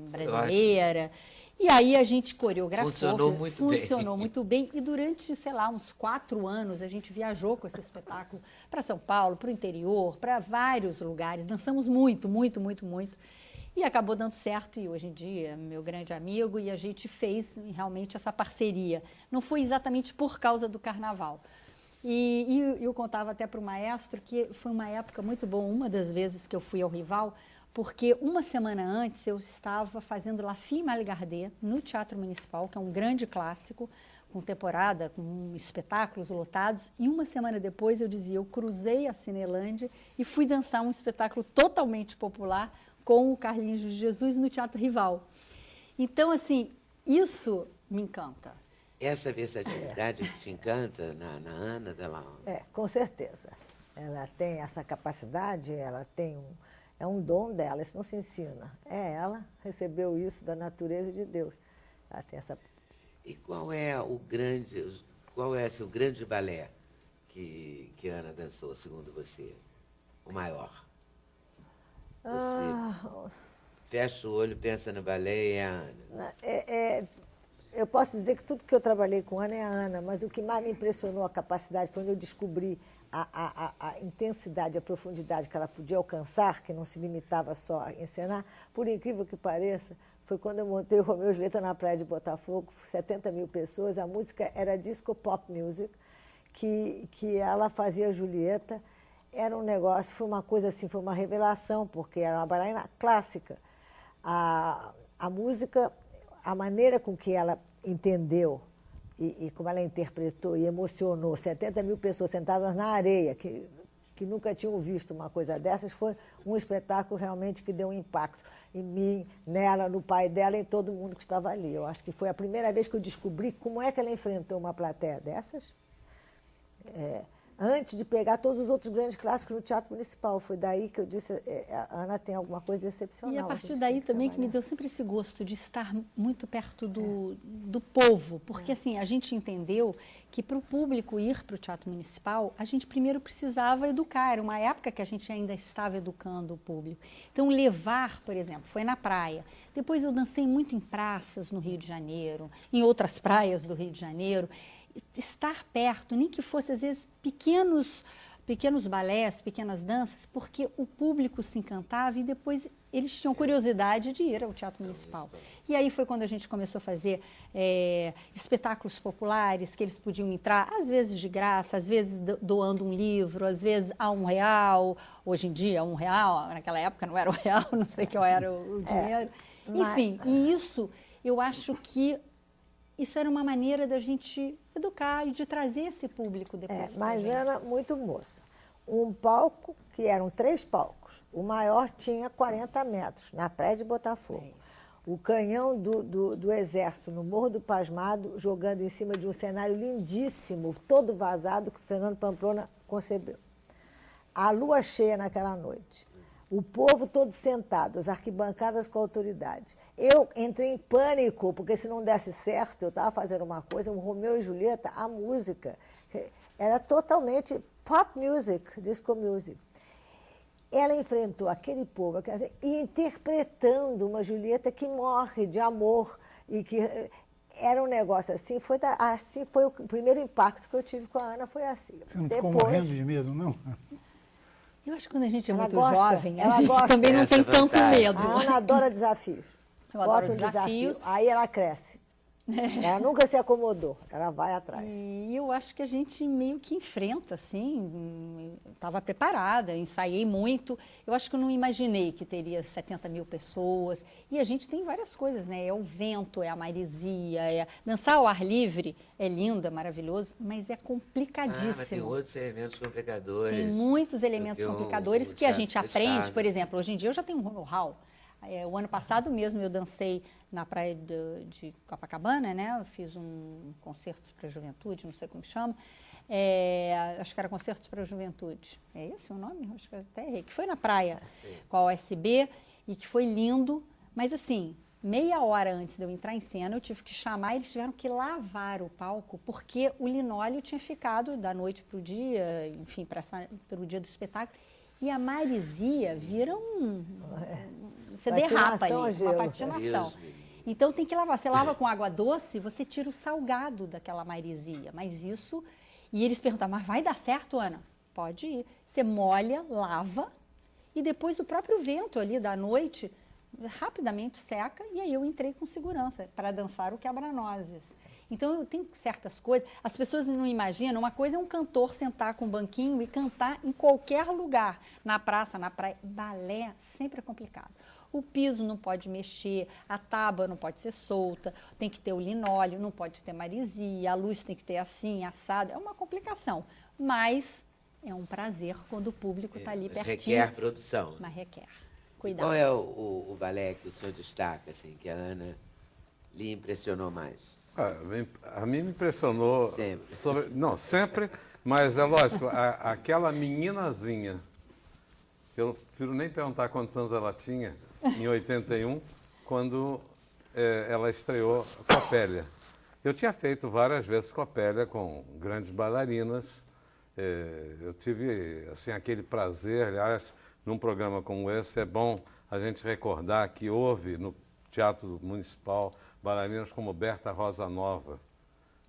brasileira. E aí a gente coreografou. Funcionou muito bem. E durante, sei lá, uns 4 anos, a gente viajou com esse espetáculo para São Paulo, para o interior, para vários lugares. Dançamos muito, muito, muito, muito. E acabou dando certo, e hoje em dia é meu grande amigo, e a gente fez realmente essa parceria. Não foi exatamente por causa do carnaval, E eu contava até para o maestro que foi uma época muito boa, uma das vezes que eu fui ao Rival, porque uma semana antes eu estava fazendo La Fille Mal Gardée no Teatro Municipal, que é um grande clássico, com temporada, com espetáculos lotados, e uma semana depois eu dizia, eu cruzei a Cinelândia e fui dançar um espetáculo totalmente popular com o Carlinhos de Jesus no Teatro Rival. Então, assim, isso me encanta. Essa versatilidade que te encanta na Ana Della... Com certeza. Ela tem essa capacidade, ela tem é um dom dela, isso não se ensina. Ela recebeu isso da natureza de Deus. Ela tem essa... E qual é o grande balé que Ana dançou, segundo você? O maior? Você fecha o olho, pensa no balé e é a Ana. Eu posso dizer que tudo que eu trabalhei com Ana é a Ana, mas o que mais me impressionou a capacidade foi quando eu descobri a intensidade, a profundidade que ela podia alcançar, que não se limitava só a encenar, por incrível que pareça, foi quando eu montei o Romeu e Julieta na praia de Botafogo, 70 mil pessoas, a música era disco pop music, que ela fazia Julieta, era um negócio, foi uma coisa assim, foi uma revelação, porque era uma bailarina clássica. A música, a maneira com que ela entendeu e como ela interpretou e emocionou 70 mil pessoas sentadas na areia, que nunca tinham visto uma coisa dessas, foi um espetáculo realmente que deu um impacto em mim, nela, no pai dela e em todo mundo que estava ali. Eu acho que foi a primeira vez que eu descobri como é que ela enfrentou uma plateia dessas, antes de pegar todos os outros grandes clássicos no Teatro Municipal. Foi daí que eu disse, a Ana tem alguma coisa excepcional. E a partir daí também que me deu sempre esse gosto de estar muito perto do povo, porque assim, a gente entendeu que para o público ir para o Teatro Municipal, a gente primeiro precisava educar, era uma época que a gente ainda estava educando o público. Então, levar, por exemplo, foi na praia. Depois eu dancei muito em praças no Rio de Janeiro, em outras praias do Rio de Janeiro. Estar perto, nem que fosse às vezes pequenos balés, pequenas danças, porque o público se encantava e depois eles tinham curiosidade de ir ao Teatro Municipal. E aí foi quando a gente começou a fazer espetáculos populares, que eles podiam entrar, às vezes de graça, às vezes doando um livro, às vezes a R$1, hoje em dia R$1, naquela época não era R$1, não sei qual era o dinheiro. Enfim, e isso, eu acho que isso era uma maneira da gente educar e de trazer esse público depois. Mas Ana, muito moça. Um palco, que eram 3 palcos, o maior tinha 40 metros, na praia de Botafogo. O canhão do Exército, no Morro do Pasmado, jogando em cima de um cenário lindíssimo, todo vazado, que o Fernando Pamplona concebeu. A lua cheia naquela noite. O povo todo sentado, as arquibancadas com autoridades. Eu entrei em pânico, porque se não desse certo, eu estava fazendo uma coisa, um Romeu e Julieta, a música era totalmente pop music, disco music. Ela enfrentou aquele povo e interpretando uma Julieta que morre de amor e que era um negócio assim. Assim foi o primeiro impacto que eu tive com a Ana, foi assim. Você não ficou morrendo de medo, não? Eu acho que quando a gente é muito gosta, jovem, a gente gosta. também não tem tanto medo. A Ana adora desafios. Eu adoro Bota um desafios. desafio, aí ela cresce. Ela nunca se acomodou, ela vai atrás. E eu acho que a gente meio que enfrenta, assim, estava preparada, ensaiei muito. Eu acho que eu não imaginei que teria 70 mil pessoas. E a gente tem várias coisas, né? É o vento, é a maresia, dançar ao ar livre é lindo, é maravilhoso, mas é complicadíssimo. Mas tem outros elementos complicadores. Tem muitos elementos complicadores que a gente aprende. Por exemplo, hoje em dia eu já tenho um know-how. O ano passado mesmo eu dancei na praia de Copacabana, né? Eu fiz um concertos para a juventude, não sei como chama. Acho que era Concertos para a Juventude. É esse o nome? Acho que eu até errei. Que foi na praia com a OSB e que foi lindo. Mas assim, meia hora antes de eu entrar em cena, eu tive que chamar, eles tiveram que lavar o palco, porque o linóleo tinha ficado da noite para o dia, enfim, para o dia do espetáculo. E a maresia vira você derrapa ali, uma patinação. Então tem que lavar. Você lava com água doce, você tira o salgado daquela maresia. Mas isso... E eles perguntaram, mas vai dar certo, Ana? Pode ir. Você molha, lava, e depois o próprio vento ali da noite rapidamente seca, e aí eu entrei com segurança para dançar o quebra-nozes. Então, tem certas coisas, as pessoas não imaginam, uma coisa é um cantor sentar com um banquinho e cantar em qualquer lugar, na praça, na praia. Balé sempre é complicado. O piso não pode mexer, a tábua não pode ser solta, tem que ter o linóleo, não pode ter maresia, a luz tem que ter assim, assado. É uma complicação, mas é um prazer quando o público está ali pertinho. Requer produção. Mas requer. E Cuidado. qual é o balé que o senhor destaca, assim, que a Ana lhe impressionou mais? A mim me impressionou... Sempre. Não, sempre, mas é lógico, aquela meninazinha, eu não prefiro nem perguntar quantos anos ela tinha, em 81, quando ela estreou Copélia. Eu tinha feito várias vezes Copélia com grandes bailarinas. Eu tive assim, aquele prazer, aliás, num programa como esse, é bom a gente recordar que houve no Teatro Municipal bailarinas como Berta Rosa Nova,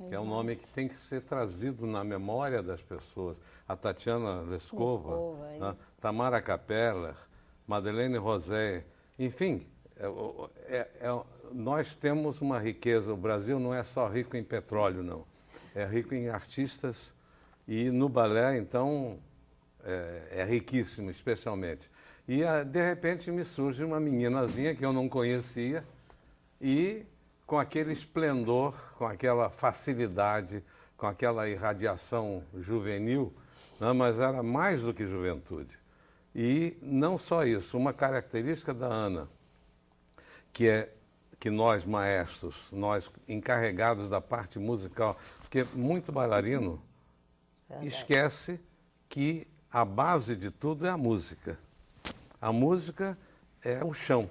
que é um nome que tem que ser trazido na memória das pessoas. A Tatiana Lescova, né? Tamara Capeller, Madeleine Rosé, enfim, nós temos uma riqueza. O Brasil não é só rico em petróleo, não. É rico em artistas e no balé, então, é riquíssimo, especialmente. E, de repente, me surge uma meninazinha que eu não conhecia e com aquele esplendor, com aquela facilidade, com aquela irradiação juvenil, né? Mas era mais do que juventude. E não só isso, uma característica da Ana, que é que nós maestros, nós encarregados da parte musical, porque muito bailarino esquece que a base de tudo é a música. A música é o chão.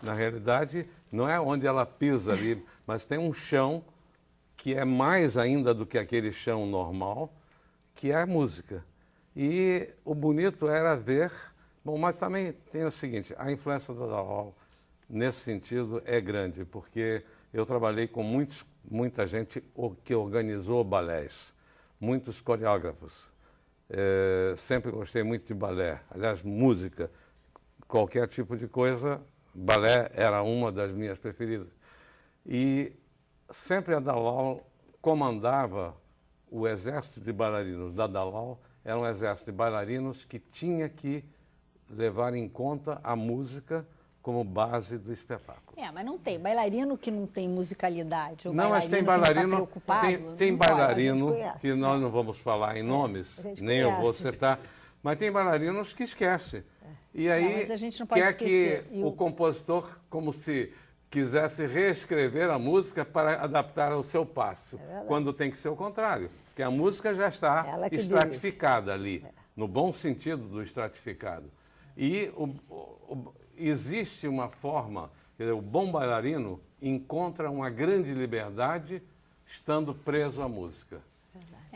Na realidade, não é onde ela pisa ali, mas tem um chão que é mais ainda do que aquele chão normal, que é a música. E o bonito era ver... Bom, mas também tem o seguinte, a influência da Dalal, nesse sentido, é grande, porque eu trabalhei com muita gente que organizou balés, muitos coreógrafos. Sempre gostei muito de balé. Aliás, música, qualquer tipo de coisa, balé era uma das minhas preferidas. E sempre a Dalal comandava o exército de bailarinos da Dalal. Era um exército de bailarinos que tinha que levar em conta a música como base do espetáculo. Mas não tem bailarino que não tem musicalidade. Não, mas tem bailarino, tem bailarino que nós não vamos falar em nomes, nem eu vou citar, mas tem bailarinos que esquecem. E aí mas a gente não pode quer esquecer. que o compositor, como se quisesse reescrever a música para adaptar ao seu passo, quando tem que ser o contrário, porque a música já está estratificada ali, no bom sentido do estratificado. E existe uma forma, quer dizer, o bom bailarino encontra uma grande liberdade estando preso à música.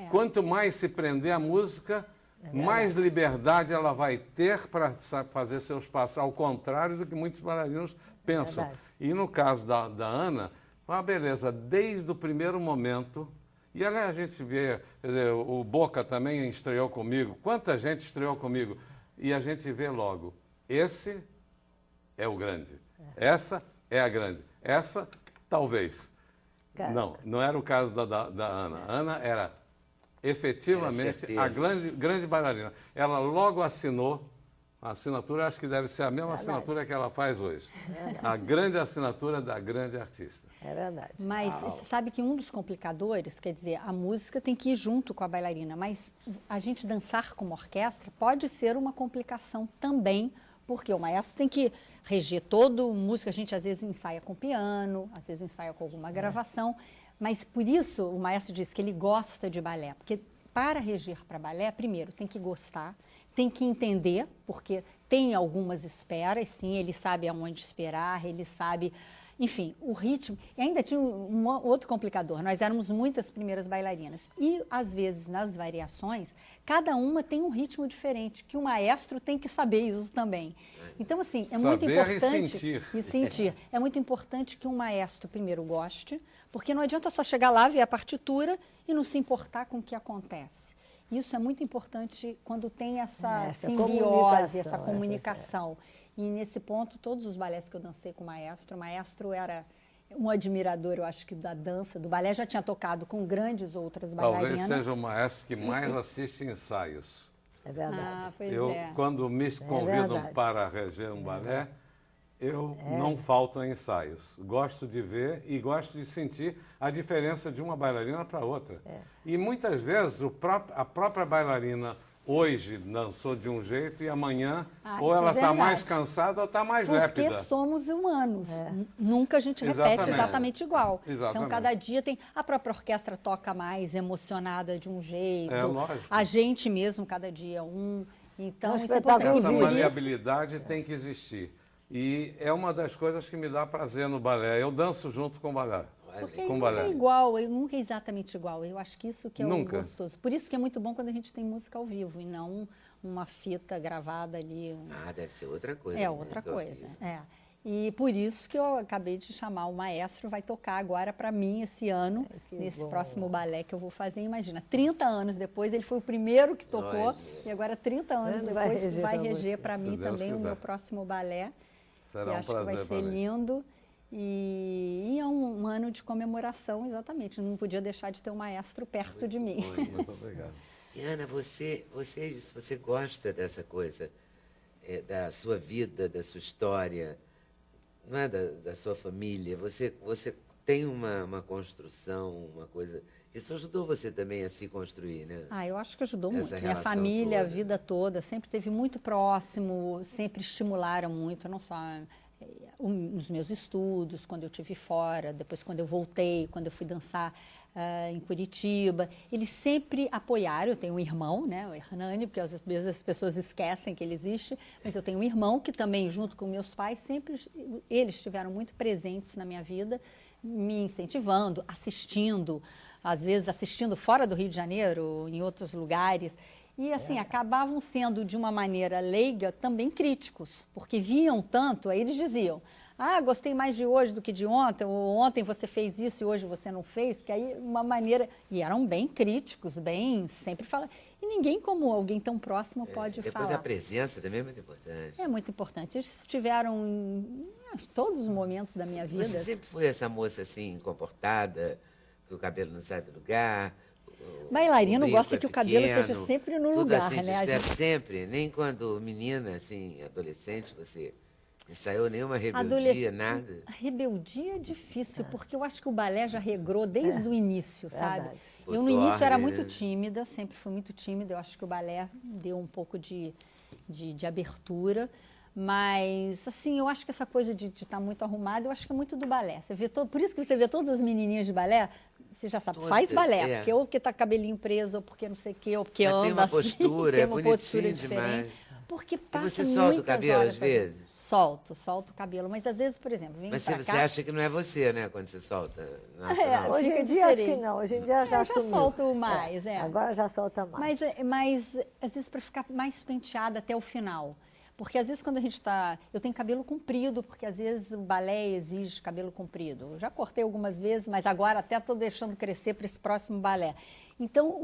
Quanto mais se prender à música, mais liberdade ela vai ter para fazer seus passos, ao contrário do que muitos bailarinos pensam. E no caso da Ana, beleza, desde o primeiro momento, e aliás a gente vê, quer dizer, o Boca também estreou comigo, quanta gente estreou comigo, e a gente vê logo, esse é o grande, essa é a grande, essa talvez. Não era o caso da Ana. A Ana era efetivamente a grande bailarina. Ela logo assinou a assinatura, acho que deve ser a mesma assinatura que ela faz hoje. A grande assinatura da grande artista. É verdade. Mas você sabe que um dos complicadores, quer dizer, a música tem que ir junto com a bailarina, mas a gente dançar como orquestra pode ser uma complicação também, porque o maestro tem que reger todo música, a gente às vezes ensaia com piano, às vezes ensaia com alguma gravação, mas por isso o maestro diz que ele gosta de balé, porque para reger para balé, primeiro tem que gostar, tem que entender, porque tem algumas esperas, sim, ele sabe aonde esperar, ele sabe, enfim, o ritmo. E ainda tinha um outro complicador, nós éramos muitas primeiras bailarinas e às vezes nas variações, cada uma tem um ritmo diferente, que o maestro tem que saber isso também. Então, assim, é muito importante... E sentir. É muito importante que um maestro primeiro goste, porque não adianta só chegar lá, ver a partitura e não se importar com o que acontece. Isso é muito importante quando tem essa simbiose, essa comunicação. E nesse ponto, todos os balés que eu dancei com o maestro era um admirador, eu acho que da dança, do balé, já tinha tocado com grandes outras Talvez bailarinas. seja o maestro que mais assiste ensaios. É verdade. Ah, pois Eu, é. quando me convidam verdade. para reger um balé, eu não falto a ensaios. Gosto de ver e gosto de sentir a diferença de uma bailarina para outra. E muitas vezes a própria bailarina hoje dançou de um jeito e amanhã ou isso é ela está verdade. mais cansada ou está mais Porque lépida. somos humanos. Nunca a gente repete Exatamente. exatamente igual. Exatamente. Então, cada dia tem... A própria orquestra toca mais emocionada de um jeito. É, lógico. A gente mesmo, cada dia Então, É um isso é espetáculo importante. Essa vivo. Por isso, maleabilidade tem que existir. E é uma das coisas que me dá prazer no balé. Eu danço junto com o balé. porque Com nunca balé. é igual, nunca é exatamente igual. Eu acho que isso que é o Nunca. gostoso. Por isso que é muito bom quando a gente tem música ao vivo e não uma fita gravada ali. Ah, deve ser outra coisa. É né, outra que eu coisa. fiz. É. E por isso que eu acabei de chamar o maestro, vai tocar agora para mim esse ano, que nesse bom. próximo balé que eu vou fazer. Imagina, 30 anos depois, ele foi o primeiro que tocou, Olha. e agora 30 anos Ele vai depois reger vai pra reger você. para Se mim Deus também o quiser. meu próximo balé, Será que um acho que vai prazer ser para mim. lindo. E é um ano de comemoração, exatamente. Não podia deixar de ter um maestro perto de mim. Muito obrigado. E, Ana, você gosta dessa coisa, da sua vida, da sua história, não é da sua família? Você tem uma construção, uma coisa... Isso ajudou você também a se construir, né? Ah, eu acho que ajudou Essa muito. Minha relação família, a toda. vida toda, sempre esteve muito próximo, sempre estimularam muito, não só nos meus estudos, quando eu estive fora, depois quando eu voltei, quando eu fui dançar em Curitiba. Eles sempre apoiaram. Eu tenho um irmão, né, o Hernani, porque às vezes as pessoas esquecem que ele existe, mas eu tenho um irmão que também, junto com meus pais, sempre eles estiveram muito presentes na minha vida, me incentivando, assistindo, às vezes assistindo fora do Rio de Janeiro, em outros lugares. E assim, acabavam sendo, de uma maneira leiga, também críticos, porque viam tanto, aí eles diziam, ah, gostei mais de hoje do que de ontem, ou ontem você fez isso e hoje você não fez, porque aí uma maneira... E eram bem críticos, bem, sempre falam. E ninguém como alguém tão próximo pode Depois falar. a presença também é muito importante. É muito importante. Eles estiveram em todos os momentos da minha vida. Você sempre foi essa moça assim, comportada, que o cabelo não sai do lugar. Bailarino brinco gosta é que o cabelo pequeno, esteja sempre no tudo lugar, assim, né? A discreto, sempre. Nem quando menina, assim, adolescente, você ensaiou nenhuma rebeldia, nada. A rebeldia é difícil, porque eu acho que o balé já regrou desde o início, sabe? verdade. Eu no O início era Dorne, muito né? tímida, sempre fui muito tímida. Eu acho que o balé deu um pouco de abertura. Mas, assim, eu acho que essa coisa de estar muito arrumada, eu acho que é muito do balé. Você vê por isso que você vê todas as menininhas de balé, você já sabe, faz Todas, balé, é. porque ou porque tá cabelinho preso, ou porque não sei o quê, ou porque Mas anda tem uma assim, postura, tem é uma bonitinho postura diferente. demais. Porque E passa você solta o muitas cabelo horas às fazendo. vezes? Solto o cabelo, mas às vezes, por exemplo, vem Mas pra você cá... acha que não é você, né, quando você solta? Não acha, É, não? Hoje fica em dia acho que diferente. não, hoje em dia já Eu assumiu. solto mais, Agora já solta mais. Mas às vezes para ficar mais penteada até o final. Porque às vezes quando a gente está... Eu tenho cabelo comprido, porque às vezes o balé exige cabelo comprido. Eu já cortei algumas vezes, mas agora até estou deixando crescer para esse próximo balé. Então,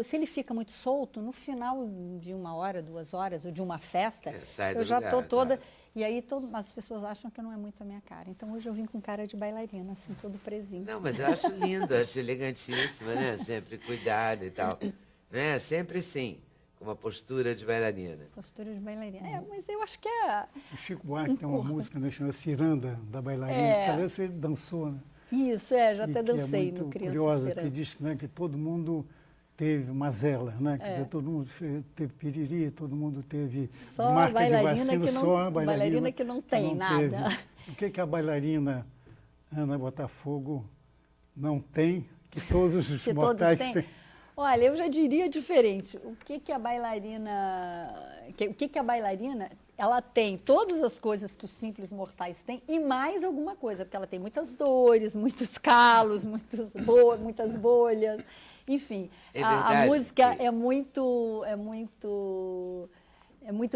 se ele fica muito solto, no final de 1 hora, 2 horas, ou de uma festa, sai do eu já lugar, estou toda... claro. E aí as pessoas acham que não é muito a minha cara. Então hoje eu vim com cara de bailarina, assim, todo presinho. Não, mas eu acho lindo, acho elegantíssima, né? Sempre cuidada e tal. Né? Sempre assim, com uma postura de bailarina. Postura de bailarina. Mas eu acho que é... O Chico Buarque tem uma corpo. música, né, chamada Ciranda, da bailarina, É. que às vezes ele dançou, né? Isso, já E até que dancei é muito no Criança curiosa, Esperança. que diz, né, que todo mundo teve mazela, né? Quer dizer, todo mundo teve piriri, todo mundo teve Só marca bailarina de vacina, que não- só a bailarina que não tem nada. teve. O que a bailarina Ana Botafogo não tem, que todos os Que todos mortais têm. têm? Olha, eu já diria diferente. O que a bailarina... O que a bailarina... Ela tem todas as coisas que os simples mortais têm e mais alguma coisa, porque ela tem muitas dores, muitos calos, muitas bolhas, enfim. É A verdade música que- é muito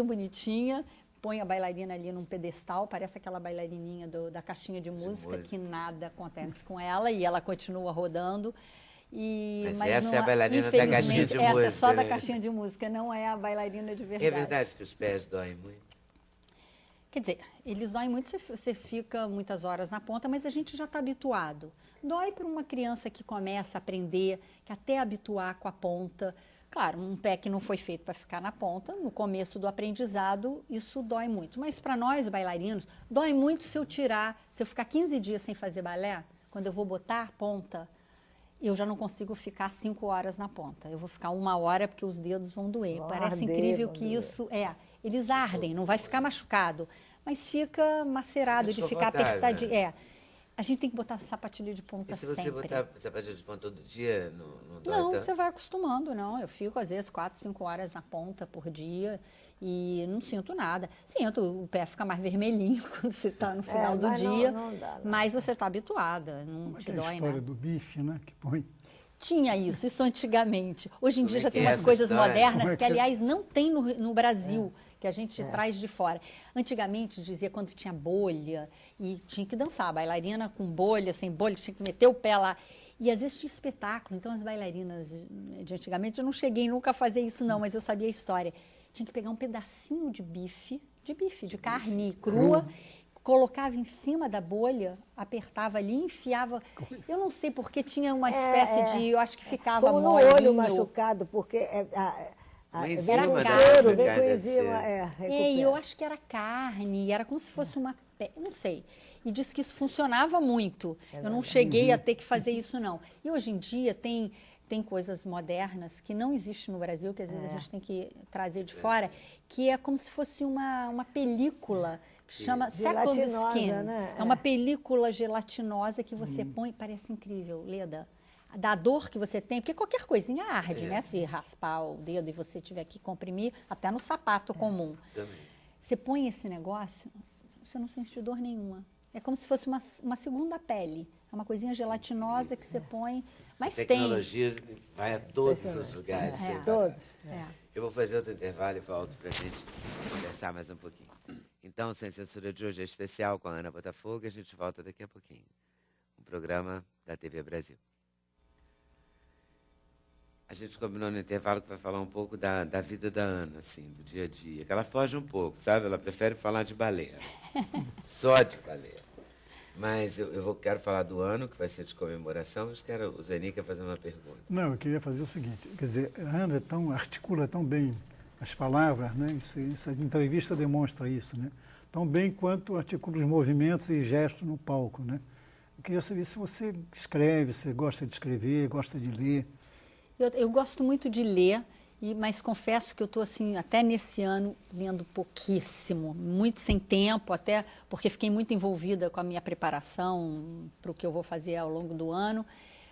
bonitinha. Põe a bailarina ali num pedestal, parece aquela bailarininha da caixinha de música, que nada acontece com ela e ela continua rodando. Mas essa é a bailarina da infelizmente, caixinha de essa é música, só da né? caixinha de música, não é a bailarina de verdade. É verdade que os pés doem muito. Quer dizer, eles doem muito, você fica muitas horas na ponta, mas a gente já está habituado. Dói para uma criança que começa a aprender, que até habituar com a ponta. Claro, um pé que não foi feito para ficar na ponta, no começo do aprendizado, isso dói muito. Mas para nós, bailarinos, dói muito se eu ficar 15 dias sem fazer balé, quando eu vou botar a ponta, eu já não consigo ficar 5 horas na ponta. Eu vou ficar 1 hora porque os dedos vão doer. Parece incrível que isso eles ardem, não vai ficar machucado, mas fica macerado de ficar apertadinho. Né? A gente tem que botar sapatilha de ponta sempre. E se você botar sapatilha de ponta todo dia, não dói? Não, você vai acostumando, não. Eu fico, às vezes, 4, 5 horas na ponta por dia e não sinto nada. Sinto, o pé fica mais vermelhinho quando você está no final do dia, não dá, não. mas você está habituada, não Como te é dói a história nada. do bife, né? Que põe. Tinha isso antigamente. Hoje em dia Como é já que tem é umas essa coisas história? modernas Como é que, que é? aliás, não tem no Brasil, que a gente traz de fora. Antigamente dizia quando tinha bolha e tinha que dançar, a bailarina com bolha, sem bolha, tinha que meter o pé lá. E às vezes tinha espetáculo, então as bailarinas de antigamente, eu não cheguei nunca a fazer isso não, mas eu sabia a história. Tinha que pegar um pedacinho de carne crua, colocava em cima da bolha, apertava ali, enfiava. Eu não sei porque tinha uma espécie de, eu acho que ficava Como no molinho. olho machucado, porque Uma vem enzima com da cero, água, vem com deve enzima, ser. recupera. E eu acho que era carne, era como se fosse uma pele, não sei. E disse que isso funcionava muito. Eu não cheguei a ter que fazer isso, não. E hoje em dia tem coisas modernas que não existem no Brasil, que às vezes a gente tem que trazer de fora, que é como se fosse uma película que chama Second Gelatinosa, Skin. né? É uma película gelatinosa que você põe, parece incrível, Leda. Da dor que você tem, porque qualquer coisinha arde, né? Se raspar o dedo e você tiver que comprimir, até no sapato comum. Também. Você põe esse negócio, você não sente dor nenhuma. É como se fosse uma segunda pele. É uma coisinha gelatinosa que você põe, mas A tem. tecnologia vai a todos os lugares. É. sem Todos. Eu vou fazer outro intervalo e volto para a gente conversar mais um pouquinho. Então, Sem Censura de hoje é especial com a Ana Botafogo e a gente volta daqui a pouquinho. Um programa da TV Brasil. A gente combinou no intervalo que vai falar um pouco da vida da Ana, assim, do dia a dia. Que ela foge um pouco, sabe? Ela prefere falar de balé. Só de balé. Mas quero falar do ano, que vai ser de comemoração, mas o Zeni quer fazer uma pergunta. Não, eu queria fazer o seguinte, quer dizer, a Ana articula tão bem as palavras, né? Essa entrevista demonstra isso, né? Tão bem quanto articula os movimentos e gestos no palco, né? Eu queria saber se você escreve, se gosta de escrever, gosta de ler. Eu gosto muito de ler, mas confesso que eu estou, assim, até nesse ano, lendo pouquíssimo, muito sem tempo, até porque fiquei muito envolvida com a minha preparação para o que eu vou fazer ao longo do ano.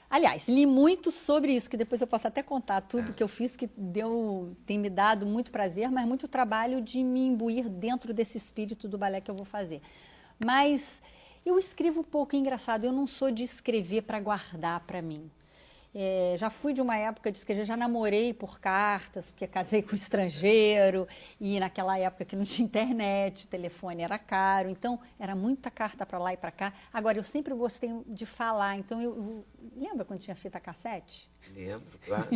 Aliás, li muito sobre isso, que depois eu posso até contar tudo que eu fiz, que tem me dado muito prazer, mas muito trabalho de me imbuir dentro desse espírito do balé que eu vou fazer. Mas eu escrevo pouco, é engraçado, eu não sou de escrever para guardar para mim. Já fui de uma época de escrever, já namorei por cartas, porque casei com estrangeiro, e naquela época que não tinha internet, telefone era caro, então era muita carta para lá e para cá. Agora, eu sempre gostei de falar, então lembra quando tinha fita cassete? Lembro, claro.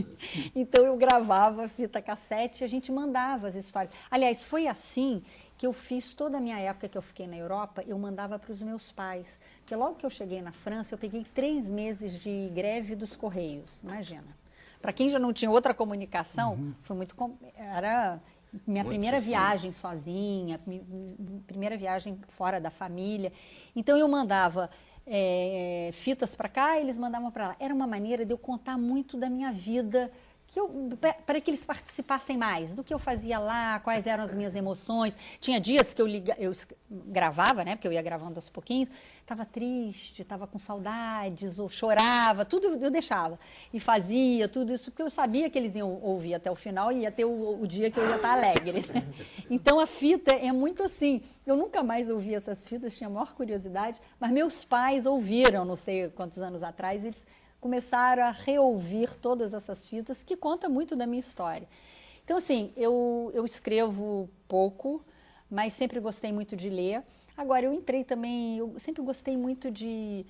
Então eu gravava fita cassete e a gente mandava as histórias. Aliás, foi assim que eu fiz toda a minha época que eu fiquei na Europa, eu mandava para os meus pais. Porque logo que eu cheguei na França, eu peguei 3 meses de greve dos Correios, imagina. Para quem já não tinha outra comunicação, foi era minha primeira viagem sozinha, primeira viagem fora da família. Então eu mandava fitas para cá, eles mandavam para lá. Era uma maneira de eu contar muito da minha vida, para que eles participassem mais do que eu fazia lá, quais eram as minhas emoções. Tinha dias que eu gravava, né, porque eu ia gravando aos pouquinhos, estava triste, estava com saudades, ou chorava, tudo eu deixava. E fazia tudo isso, porque eu sabia que eles iam ouvir até o final e ia ter o dia que eu ia estar alegre. Né? Então a fita é muito assim. Eu nunca mais ouvi essas fitas, tinha a maior curiosidade, mas meus pais ouviram, não sei quantos anos atrás, eles começaram a reouvir todas essas fitas, que conta muito da minha história. Então, assim, eu escrevo pouco, mas sempre gostei muito de ler. Agora, eu sempre gostei muito de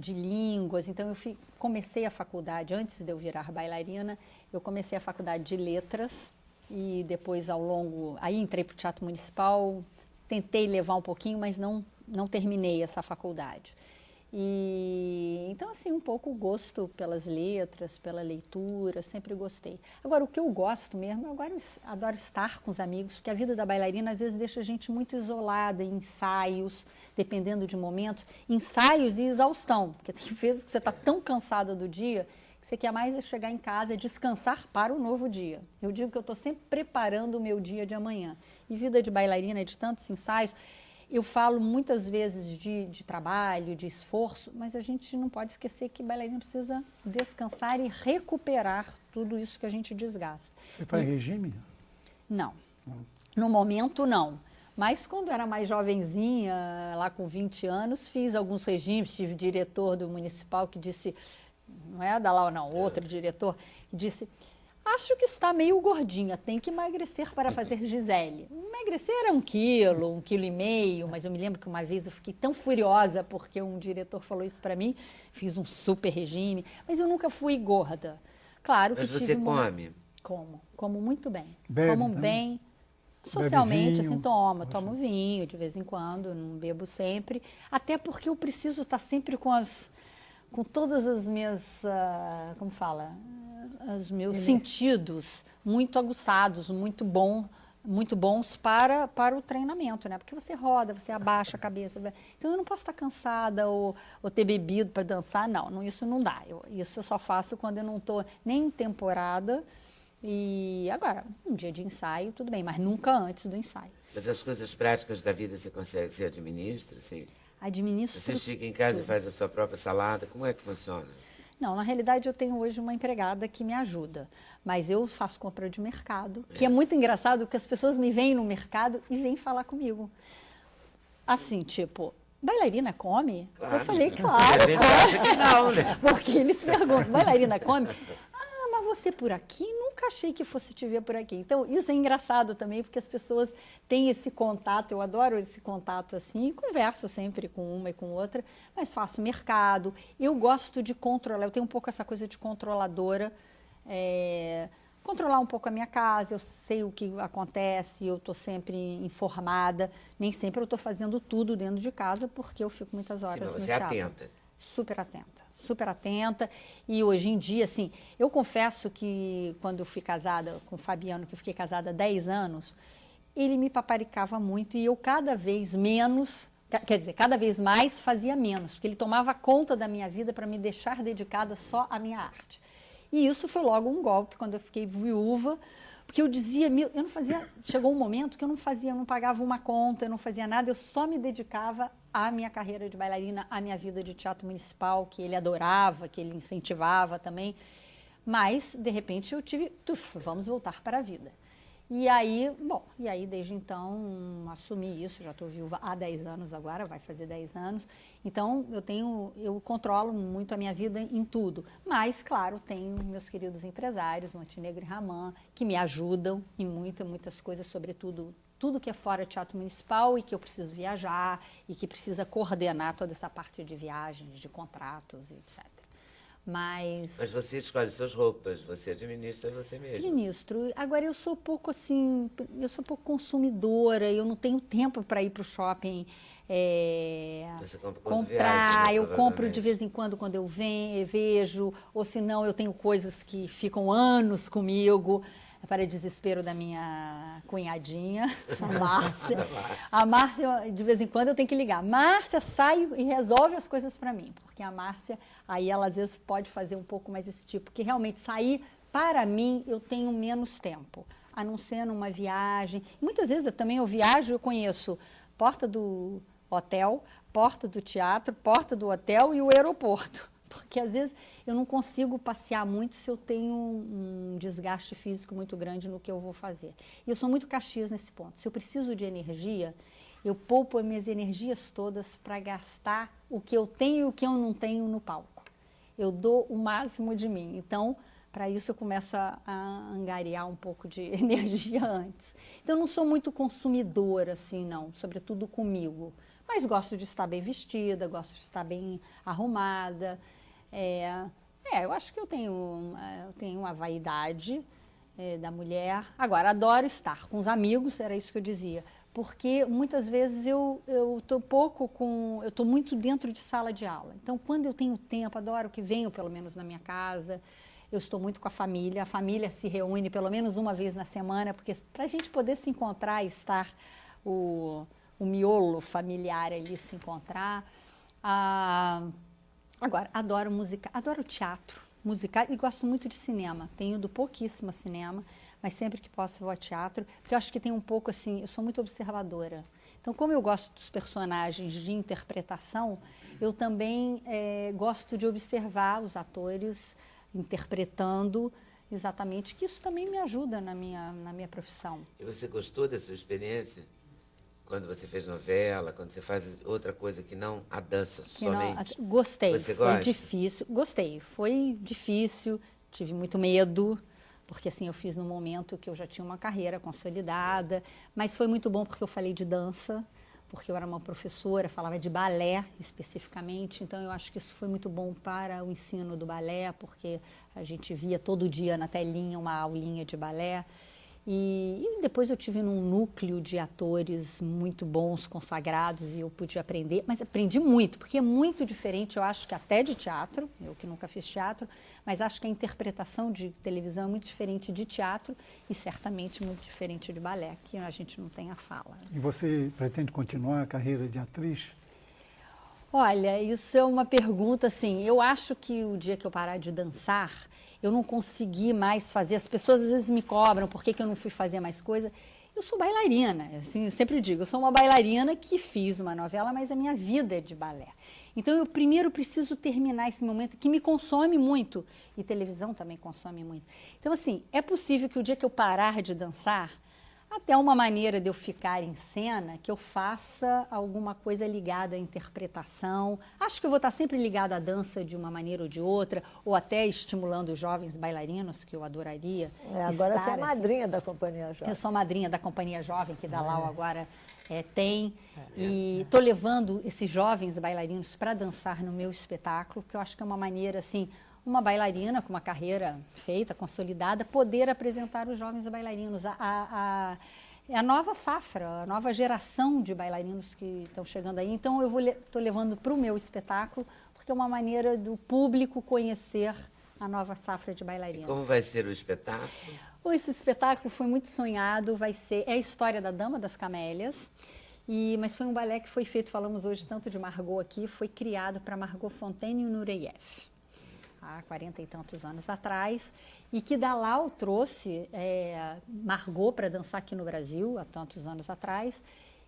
línguas, então comecei a faculdade, antes de eu virar bailarina, eu comecei a faculdade de letras, e depois aí entrei para o Teatro Municipal, tentei levar um pouquinho, mas não terminei essa faculdade. E então, assim, um pouco o gosto pelas letras, pela leitura, sempre gostei. Agora, o que eu gosto mesmo, eu agora adoro estar com os amigos, porque a vida da bailarina às vezes deixa a gente muito isolada em ensaios, dependendo de momentos, ensaios e exaustão, porque tem vezes que você está tão cansada do dia que você quer mais é chegar em casa e descansar para o novo dia. Eu digo que eu estou sempre preparando o meu dia de amanhã. E vida de bailarina, de tantos ensaios, eu falo muitas vezes de trabalho, de esforço, mas a gente não pode esquecer que bailarina precisa descansar e recuperar tudo isso que a gente desgasta. Você faz regime? Não. No momento, não. Mas quando era mais jovenzinha, lá com 20 anos, fiz alguns regimes. Tive diretor do municipal que disse, não é da Lau não, outro diretor, que disse... Acho que está meio gordinha, tem que emagrecer para fazer Gisele. Emagrecer é 1 quilo, 1,5 quilo, mas eu me lembro que uma vez eu fiquei tão furiosa porque um diretor falou isso para mim, fiz um super regime, mas eu nunca fui gorda. Claro que Mas tive você come? Como muito bem. Bebe, como né? bem, socialmente, vinho. assim, tomo vinho de vez em quando, não bebo sempre, até porque eu preciso estar sempre com todas as minhas, como fala, os meus sentidos muito aguçados, muito bons para o treinamento, né? Porque você roda, você abaixa a cabeça. Então eu não posso estar cansada ou ter bebido para dançar, não, isso não dá. Isso eu só faço quando eu não estou nem em temporada. E agora, um dia de ensaio, tudo bem, mas nunca antes do ensaio. Mas as coisas práticas da vida você administra, assim? Administro. Você chega em casa e faz a sua própria salada, como é que funciona? Não, na realidade eu tenho hoje uma empregada que me ajuda, mas eu faço compra de mercado, que é muito engraçado porque as pessoas me veem no mercado e vêm falar comigo. Assim, tipo, bailarina come? Claro. Eu falei, A claro. gente acha que não, né? Porque eles perguntam, bailarina come? Mas você por aqui? Nunca achei que fosse te ver por aqui. Então, isso é engraçado também, porque as pessoas têm esse contato, eu adoro esse contato assim, e converso sempre com uma e com outra, mas faço mercado, eu gosto de controlar, eu tenho um pouco essa coisa de controladora, controlar um pouco a minha casa, eu sei o que acontece, eu estou sempre informada, nem sempre eu estou fazendo tudo dentro de casa, porque eu fico muitas horas no Você é teatro. atenta. Super atenta, e hoje em dia, assim, eu confesso que quando eu fui casada com o Fabiano, que eu fiquei casada há 10 anos, ele me paparicava muito e eu cada vez mais fazia menos, porque ele tomava conta da minha vida para me deixar dedicada só à minha arte. E isso foi logo um golpe quando eu fiquei viúva, porque eu dizia, eu não fazia, chegou um momento que eu não pagava uma conta, eu não fazia nada, eu só me dedicava à minha carreira de bailarina, à minha vida de teatro municipal, que ele adorava, que ele incentivava também. Mas, de repente, eu tive, vamos voltar para a vida. E aí, desde então, assumi isso, já estou viúva há 10 anos agora, vai fazer 10 anos. Então, eu controlo muito a minha vida em tudo. Mas, claro, tenho meus queridos empresários, Montenegro e Raman, que me ajudam em muitas coisas, sobretudo tudo que é fora teatro municipal e que eu preciso viajar e que precisa coordenar toda essa parte de viagens, de contratos, etc. Mas você escolhe suas roupas, você administra você mesma. Administro. Agora eu sou pouco consumidora, eu não tenho tempo para ir para o shopping Você compra quando comprar, viaja, eu compro provavelmente. de vez em quando eu vejo, ou se não eu tenho coisas que ficam anos comigo, para desespero da minha cunhadinha, a Márcia. A Márcia, de vez em quando, eu tenho que ligar. Márcia, sai e resolve as coisas para mim. Porque a Márcia, aí ela às vezes pode fazer um pouco mais esse tipo. Porque realmente sair, para mim, eu tenho menos tempo. A não ser numa viagem. Muitas vezes eu viajo, eu conheço porta do hotel, porta do teatro, porta do hotel e o aeroporto. Porque às vezes eu não consigo passear muito se eu tenho um desgaste físico muito grande no que eu vou fazer. E eu sou muito Caxias nesse ponto. Se eu preciso de energia, eu poupo as minhas energias todas para gastar o que eu tenho e o que eu não tenho no palco. Eu dou o máximo de mim. Então, para isso eu começo a angariar um pouco de energia antes. Então, eu não sou muito consumidora, assim, não, sobretudo comigo. Mas gosto de estar bem vestida, gosto de estar bem arrumada. Eu acho que eu tenho uma vaidade da mulher. Agora, adoro estar com os amigos, era isso que eu dizia. porque muitas vezes eu estou muito dentro de sala de aula. Então, quando eu tenho tempo, adoro que venham pelo menos na minha casa. Eu estou muito com a família se reúne pelo menos uma vez na semana, porque para a gente poder se encontrar e estar o miolo familiar ali se encontrar. Agora, adoro música, adoro teatro, musical e gosto muito de cinema. Tenho ido pouquíssimo a cinema, mas sempre que posso vou ao teatro, porque eu acho que tem um pouco assim, eu sou muito observadora. Então, como eu gosto dos personagens de interpretação, eu também gosto de observar os atores interpretando exatamente, que isso também me ajuda na minha profissão. E você gostou da sua experiência? Quando você fez novela, quando você faz outra coisa que não a dança somente? Não, assim, gostei, você foi gosta? difícil, gostei, foi difícil, tive muito medo, porque assim, eu fiz num momento que eu já tinha uma carreira consolidada, mas foi muito bom porque eu falei de dança, porque eu era uma professora, falava de balé especificamente, então eu acho que isso foi muito bom para o ensino do balé, porque a gente via todo dia na telinha uma aulinha de balé. E depois eu tive num núcleo de atores muito bons, consagrados, e eu pude aprender, mas aprendi muito, porque é muito diferente, eu acho que até de teatro, eu que nunca fiz teatro, mas acho que a interpretação de televisão é muito diferente de teatro e certamente muito diferente de balé, que a gente não tem a fala. E você pretende continuar a carreira de atriz? Olha, isso é uma pergunta, assim, eu acho que o dia que eu parar de dançar, eu não consegui mais fazer, as pessoas às vezes me cobram por que eu não fui fazer mais coisa. Eu sou bailarina, assim, eu sempre digo, eu sou uma bailarina que fiz uma novela, mas a minha vida é de balé. Então eu primeiro preciso terminar esse momento que me consome muito, e televisão também consome muito. Então assim, é possível que o dia que eu parar de dançar, até uma maneira de eu ficar em cena, que eu faça alguma coisa ligada à interpretação. Acho que eu vou estar sempre ligada à dança de uma maneira ou de outra, ou até estimulando os jovens bailarinos, que eu adoraria. Agora estar, você é madrinha da Companhia Jovem. Eu sou madrinha da Companhia Jovem, que Dalal agora tem. E estou levando esses jovens bailarinos para dançar no meu espetáculo, que eu acho que é uma maneira, assim, uma bailarina com uma carreira feita, consolidada, poder apresentar os jovens bailarinos, a nova safra, a nova geração de bailarinos que estão chegando aí. Então, eu estou levando para o meu espetáculo, porque é uma maneira do público conhecer a nova safra de bailarinos. E como vai ser o espetáculo? Esse espetáculo foi muito sonhado, é a história da Dama das Camélias, mas foi um balé que foi feito, falamos hoje tanto de Margot aqui, foi criado para Margot Fonteyn e o Nureyev, há 40 e tantos anos atrás, e que Dalal trouxe Margot para dançar aqui no Brasil, há tantos anos atrás,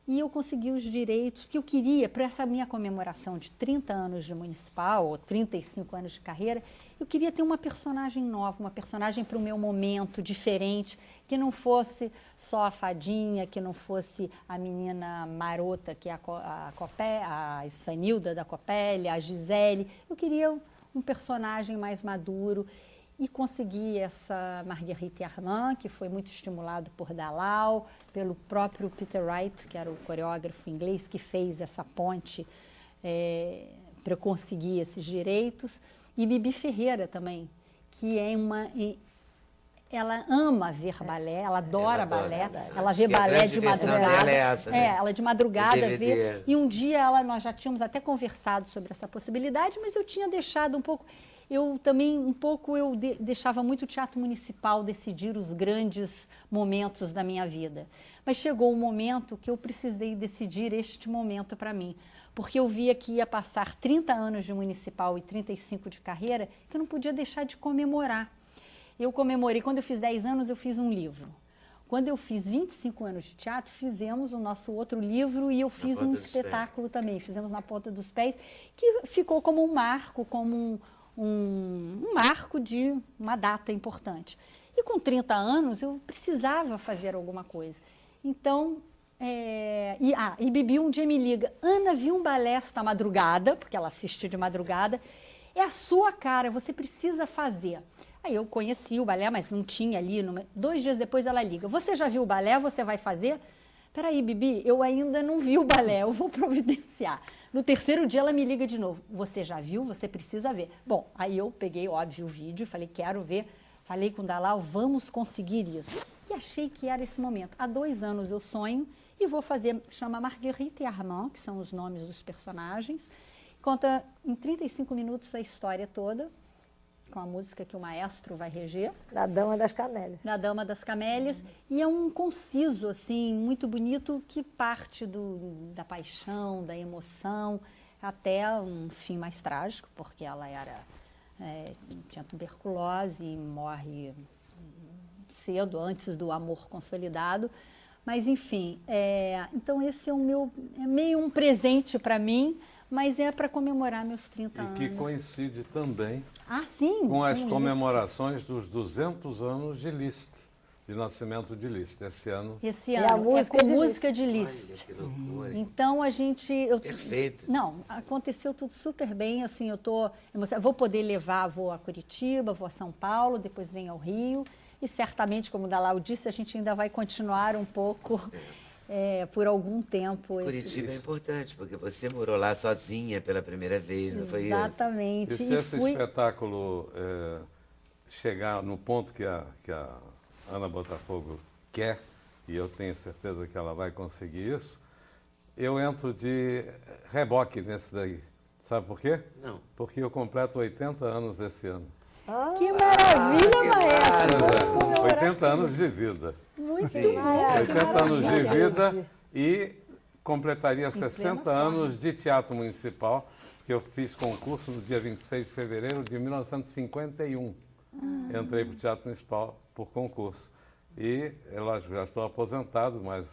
e eu consegui os direitos, porque eu queria, para essa minha comemoração de 30 anos de municipal, ou 35 anos de carreira, eu queria ter uma personagem nova, uma personagem para o meu momento, diferente, que não fosse só a fadinha, que não fosse a menina marota, que é a Svanilda da Copélia, a Gisele. Eu queria um personagem mais maduro e consegui essa Marguerite Armand, que foi muito estimulado por Dalal, pelo próprio Peter Wright, que era o coreógrafo inglês que fez essa ponte para eu conseguir esses direitos, e Bibi Ferreira também, que ela ama ver balé, ela adora balé, ela vê balé de madrugada. Ela de madrugada vê. E um dia nós já tínhamos até conversado sobre essa possibilidade, mas eu tinha deixado um pouco. Eu deixava muito o Teatro Municipal decidir os grandes momentos da minha vida. Mas chegou um momento que eu precisei decidir este momento para mim, porque eu via que ia passar 30 anos de municipal e 35 de carreira, que eu não podia deixar de comemorar. Eu comemorei, quando eu fiz 10 anos, eu fiz um livro. Quando eu fiz 25 anos de teatro, fizemos o nosso outro livro e eu fiz um espetáculo também. Fizemos Na Ponta dos Pés, que ficou como um marco, como um marco de uma data importante. E com 30 anos, eu precisava fazer alguma coisa. Então, e Bibi um dia me liga, Ana, vi um balé esta madrugada, porque ela assiste de madrugada, é a sua cara, você precisa fazer. Aí eu conheci o balé, mas não tinha ali. 2 dias depois ela liga, você já viu o balé, você vai fazer? Peraí, Bibi, eu ainda não vi o balé, eu vou providenciar. No 3º dia ela me liga de novo, você já viu, você precisa ver. Bom, aí eu peguei, óbvio, o vídeo, falei, quero ver, falei com o Dalal, vamos conseguir isso. E achei que era esse momento. Há 2 anos eu sonho e vou fazer, chama Marguerite e Armand, que são os nomes dos personagens. Conta em 35 minutos a história toda, com a música que o maestro vai reger. Da Dama das Camélias. Da Dama das Camélias. E é um conciso, assim, muito bonito, que parte da paixão, da emoção, até um fim mais trágico, porque ela tinha tuberculose e morre cedo, antes do amor consolidado. Mas, enfim, então esse é meio um presente para mim, mas é para comemorar meus 30 anos. E que coincide também sim, com as comemorações dos 200 anos de Liszt, de nascimento de Liszt, esse ano. Esse E ano a música com de música de Liszt. Olha, que loucura. Então a gente... Perfeito. Não, aconteceu tudo super bem, assim, eu estou emocionada. Vou poder levar, vou a Curitiba, vou a São Paulo, depois venho ao Rio, e certamente, como o Dalal disse, a gente ainda vai continuar um pouco por algum tempo. Curitiba é importante, porque você morou lá sozinha pela primeira vez, não foi isso? Exatamente. E se esse espetáculo chegar no ponto que a Ana Botafogo quer, e eu tenho certeza que ela vai conseguir isso, eu entro de reboque nesse daí. Sabe por quê? Não. Porque eu completo 80 anos esse ano. Que maravilha, maestro! Vamos comemorar 80 anos de vida. Muito Sim. bom. 80 anos de maravilha. vida e completaria 60 anos de teatro municipal, que eu fiz concurso no dia 26 de fevereiro de 1951. Entrei para o Teatro Municipal por concurso. E, é lógico, já estou aposentado, mas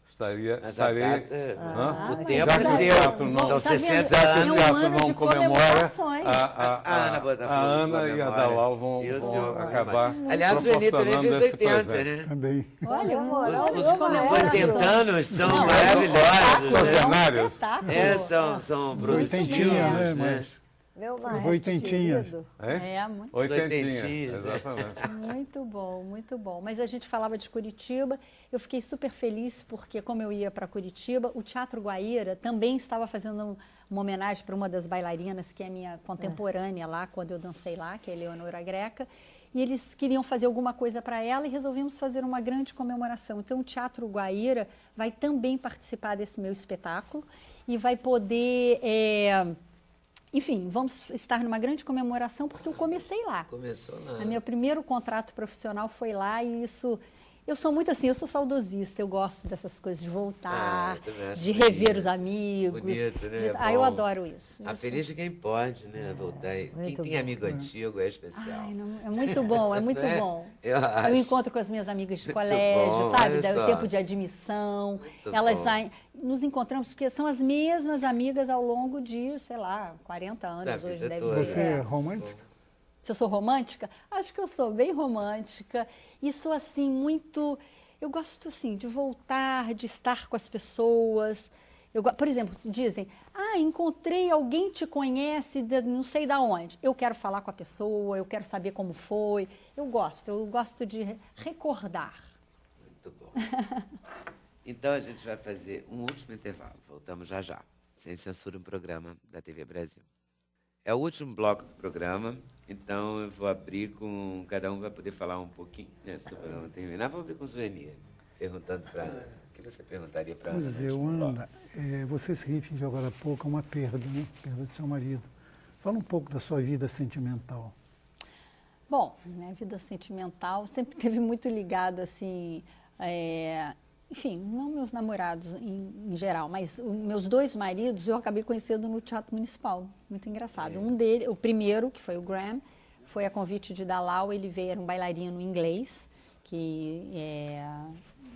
estarei... O tempo Já que o é teatro seu. não- São Tá vendo? 60 É anos. um o teatro ano não de comemora, comemorações. A Ana Botafogo a Ana e a comemora. Dalal vão E o senhor acabar Aliás, o Eni também proporcionando fez esse 80, presente. né? Também. Olha, Os 80 anos são Não, maravilhosos, né? Centenários. São Os produtivos, oitentinhas, né? né? Mas Meu os maestro oitentinhas. querido. Muito, Oitentinha, oitentinhas, né? exatamente. muito bom, muito bom. Mas a gente falava de Curitiba, eu fiquei super feliz porque, como eu ia para Curitiba, o Teatro Guaíra também estava fazendo uma homenagem para uma das bailarinas, que é minha contemporânea lá, quando eu dancei lá, que é a Eleonora Greca, e eles queriam fazer alguma coisa para ela e resolvemos fazer uma grande comemoração. Então, o Teatro Guaíra vai também participar desse meu espetáculo e vai poder... Enfim, vamos estar numa grande comemoração porque eu comecei lá. Começou lá. O meu primeiro contrato profissional foi lá e isso... Eu sou muito assim, eu sou saudosista, eu gosto dessas coisas de voltar, eu também acho de rever bonito. os amigos. Bonito, né? É Eu bom. adoro isso. A feliz de quem pode, né? Voltar. Quem muito tem bom. amigo antigo é especial. Ai, não, é muito bom, é muito Não é? bom. Eu acho. Eu encontro com as minhas amigas de Muito colégio, bom, sabe? olha Do só. tempo de admissão. Muito Elas bom. saem, nos encontramos, porque são as mesmas amigas ao longo de, sei lá, 40 anos Da hoje vida deve toda. ser. Você é romântica? Se eu sou romântica? Acho que eu sou bem romântica. E sou, assim, muito... Eu gosto, assim, de voltar, de estar com as pessoas. Por exemplo, dizem, encontrei alguém que te conhece, não sei da onde. Eu quero falar com a pessoa, eu quero saber como foi. Eu gosto de recordar. Muito bom. Então a gente vai fazer um último intervalo. Voltamos já já. Sem censura, um programa da TV Brasil. É o último bloco do programa, então eu vou abrir com... Cada um vai poder falar um pouquinho, né, se o programa terminar. Vou abrir com o Zuenir, perguntando para a Ana. O que você perguntaria para a Ana? Pois no é, último bloco? Ana, você se referiu agora há pouco a uma perda, né? Perda do seu marido. Fala um pouco da sua vida sentimental. Bom, minha vida sentimental sempre teve muito ligada, assim, enfim, não meus namorados em geral, mas os meus dois maridos eu acabei conhecendo no Teatro Municipal. Muito engraçado. Um deles, o primeiro, que foi o Graham, foi a convite de Dalal, ele veio, era um bailarino inglês, que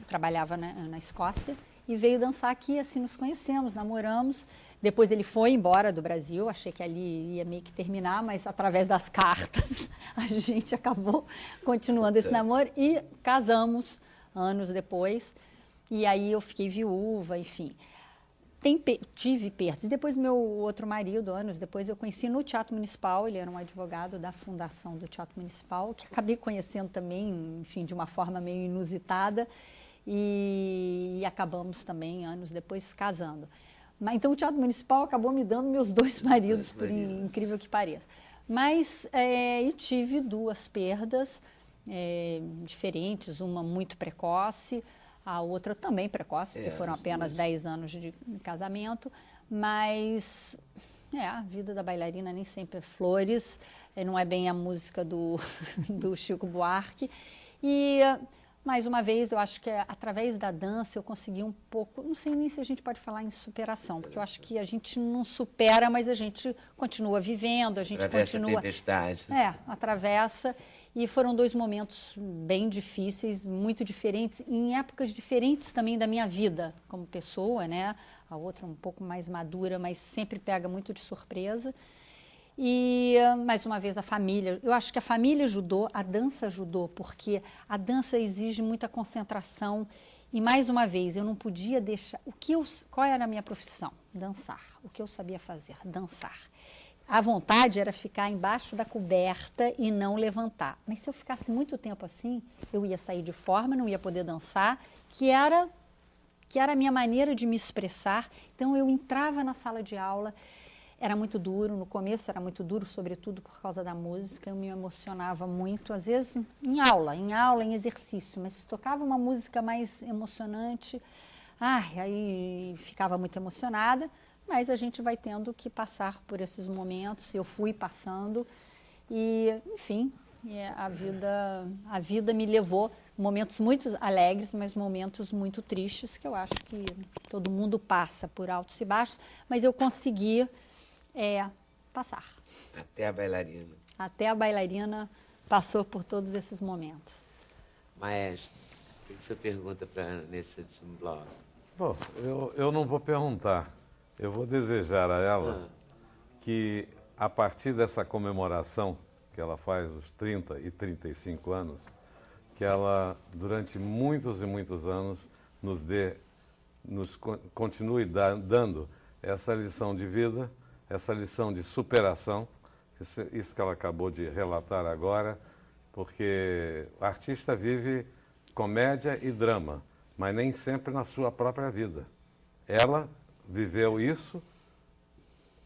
trabalhava na Escócia, e veio dançar aqui, assim, nos conhecemos, namoramos. Depois ele foi embora do Brasil, achei que ali ia meio que terminar, mas através das cartas a gente acabou continuando esse namoro e casamos anos depois. E aí eu fiquei viúva, enfim. Tive perdas. E depois meu outro marido, anos depois, eu conheci no Teatro Municipal, ele era um advogado da fundação do Teatro Municipal, que acabei conhecendo também, enfim, de uma forma meio inusitada, e acabamos também, anos depois, casando. Mas, então o Teatro Municipal acabou me dando meus dois maridos, por incrível que pareça. Mas eu tive duas perdas diferentes, uma muito precoce, A outra também precoce, porque foram apenas 10 anos de casamento, mas a vida da bailarina nem sempre é flores, não é bem a música do Chico Buarque. E, mais uma vez, eu acho que através da dança eu consegui um pouco, não sei nem se a gente pode falar em superação, porque eu acho que a gente não supera, mas a gente continua vivendo, a gente continua... tempestade. Atravessa. E foram 2 momentos bem difíceis, muito diferentes, em épocas diferentes também da minha vida como pessoa, né? A outra um pouco mais madura, mas sempre pega muito de surpresa. E, mais uma vez, a família. Eu acho que a família ajudou, a dança ajudou, porque a dança exige muita concentração. E, mais uma vez, eu não podia deixar... Qual era a minha profissão? Dançar. O que eu sabia fazer? Dançar. A vontade era ficar embaixo da coberta e não levantar. Mas se eu ficasse muito tempo assim, eu ia sair de forma, não ia poder dançar, que era a minha maneira de me expressar. Então, eu entrava na sala de aula, era muito duro, no começo era muito duro, sobretudo por causa da música, eu me emocionava muito, às vezes em aula, em exercício, mas se tocava uma música mais emocionante, aí ficava muito emocionada. Mas a gente vai tendo que passar por esses momentos, eu fui passando e, enfim, a vida me levou momentos muito alegres, mas momentos muito tristes, que eu acho que todo mundo passa por altos e baixos, mas eu consegui passar. Até a bailarina. Até a bailarina passou por todos esses momentos. Maestro, o que você pergunta para Ana nesse último bloco? Bom, eu não vou perguntar. Eu vou desejar a ela que, a partir dessa comemoração que ela faz, os 30 e 35 anos, que ela, durante muitos e muitos anos, nos continue dando essa lição de vida, essa lição de superação, isso que ela acabou de relatar agora, porque o artista vive comédia e drama, mas nem sempre na sua própria vida. Ela viveu isso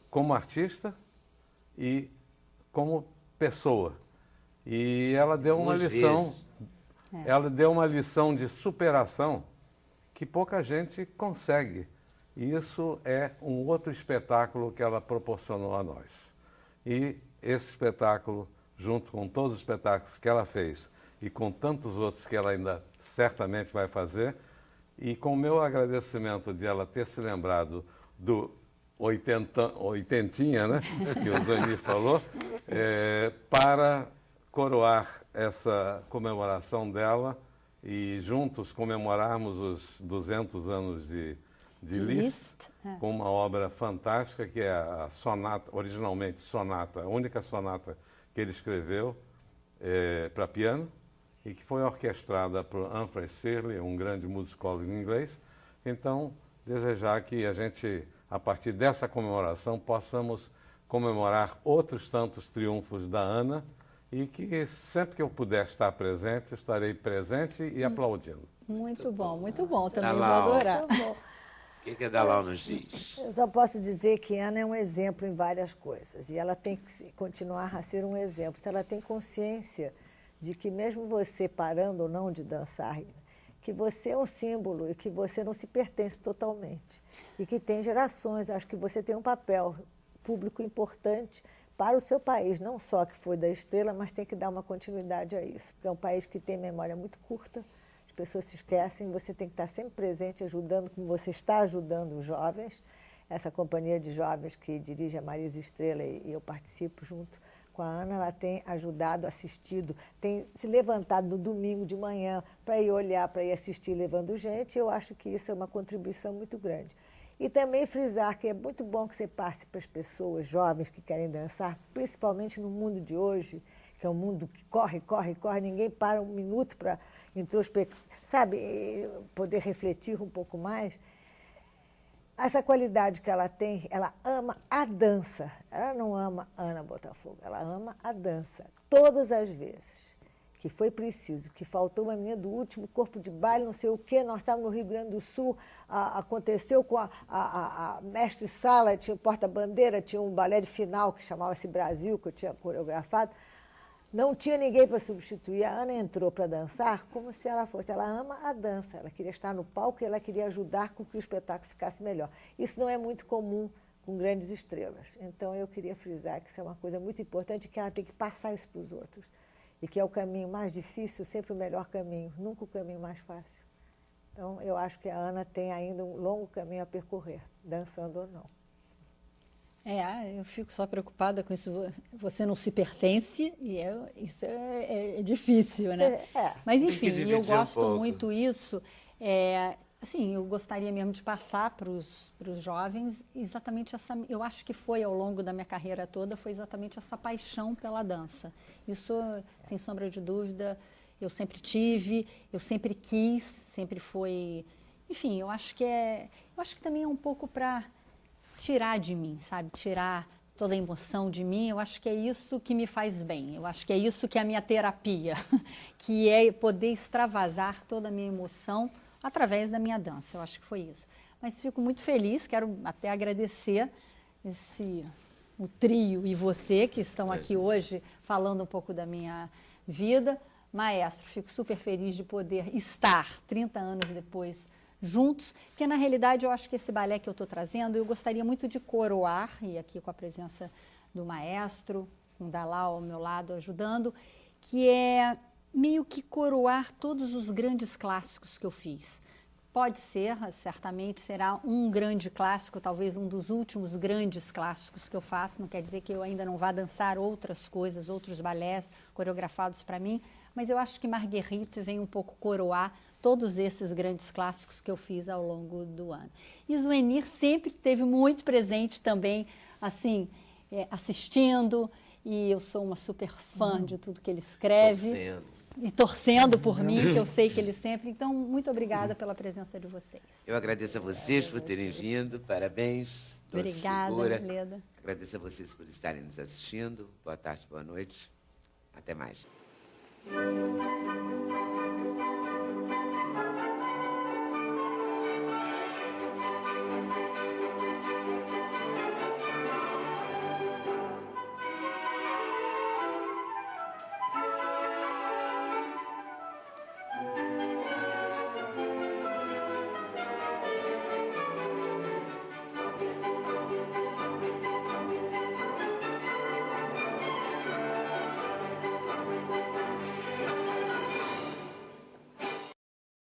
como artista e como pessoa. E ela deu uma lição, ela deu uma lição de superação que pouca gente consegue. E isso é um outro espetáculo que ela proporcionou a nós. E esse espetáculo, junto com todos os espetáculos que ela fez e com tantos outros que ela ainda certamente vai fazer, e com o meu agradecimento de ela ter se lembrado do oitentinha, né, que o Zoni falou, para coroar essa comemoração dela e juntos comemorarmos os 200 anos de Liszt, com uma obra fantástica que é a sonata, originalmente sonata, a única sonata que ele escreveu para piano, e que foi orquestrada por Humphrey Searle, um grande musicólogo inglês. Então, desejar que a gente, a partir dessa comemoração, possamos comemorar outros tantos triunfos da Ana e que sempre que eu puder estar presente, estarei presente e aplaudindo. Muito bom, também vou Dalau. adorar. O que a Dalau nos diz? Eu só posso dizer que Ana é um exemplo em várias coisas e ela tem que continuar a ser um exemplo. Se ela tem consciência de que mesmo você parando ou não de dançar, que você é um símbolo e que você não se pertence totalmente. E que tem gerações, acho que você tem um papel público importante para o seu país, não só que foi da Estrela, mas tem que dar uma continuidade a isso, porque é um país que tem memória muito curta, as pessoas se esquecem, você tem que estar sempre presente, ajudando, como você está ajudando os jovens. Essa companhia de jovens que dirige a Marisa Estrela e eu participo junto com a Ana, ela tem ajudado, assistido, tem se levantado no domingo de manhã para ir olhar, para ir assistir levando gente. Eu acho que isso é uma contribuição muito grande. E também frisar que é muito bom que você passe para as pessoas jovens que querem dançar, principalmente no mundo de hoje, que é um mundo que corre, ninguém para um minuto para introspectar, sabe, poder refletir um pouco mais. Essa qualidade que ela tem, ela ama a dança. Ela não ama Ana Botafogo, ela ama a dança. Todas as vezes que foi preciso, que faltou uma menina do último corpo de baile, não sei o quê, nós estávamos no Rio Grande do Sul, aconteceu com a mestre-sala, tinha o porta-bandeira, tinha um balé de final que chamava-se Brasil, que eu tinha coreografado. Não tinha ninguém para substituir. A Ana entrou para dançar como se ela fosse. Ela ama a dança, ela queria estar no palco e ela queria ajudar com que o espetáculo ficasse melhor. Isso não é muito comum com grandes estrelas. Então, eu queria frisar que isso é uma coisa muito importante, que ela tem que passar isso para os outros. E que é o caminho mais difícil, sempre o melhor caminho, nunca o caminho mais fácil. Então, eu acho que a Ana tem ainda um longo caminho a percorrer, dançando ou não. Eu fico só preocupada com isso. Você não se pertence e isso é difícil, né? Mas, enfim, eu gosto muito isso. Assim, eu gostaria mesmo de passar para os jovens exatamente essa... Eu acho que foi, ao longo da minha carreira toda, foi exatamente essa paixão pela dança. Isso, sem sombra de dúvida, eu sempre tive, eu sempre quis, sempre foi... Enfim, eu acho que também é um pouco para tirar de mim, sabe? Tirar toda a emoção de mim. Eu acho que é isso que me faz bem. Eu acho que é isso que é a minha terapia, que é poder extravasar toda a minha emoção através da minha dança. Eu acho que foi isso. Mas fico muito feliz, quero até agradecer o trio e você que estão aqui hoje falando um pouco da minha vida. Maestro, fico super feliz de poder estar 30 anos depois juntos, porque na realidade eu acho que esse balé que eu estou trazendo, eu gostaria muito de coroar, e aqui com a presença do maestro, com o Dalal ao meu lado ajudando, que é meio que coroar todos os grandes clássicos que eu fiz. Pode ser, certamente será um grande clássico, talvez um dos últimos grandes clássicos que eu faço, não quer dizer que eu ainda não vá dançar outras coisas, outros balés coreografados para mim, mas eu acho que Marguerite vem um pouco coroar todos esses grandes clássicos que eu fiz ao longo do ano. E Zwenir sempre esteve muito presente também, assim, assistindo, e eu sou uma super fã de tudo que ele escreve. E torcendo por mim, que eu sei que ele sempre... Então, muito obrigada pela presença de vocês. Eu agradeço a vocês por terem vindo, parabéns. Obrigada, Leda. Agradeço a vocês por estarem nos assistindo. Boa tarde, boa noite. Até mais.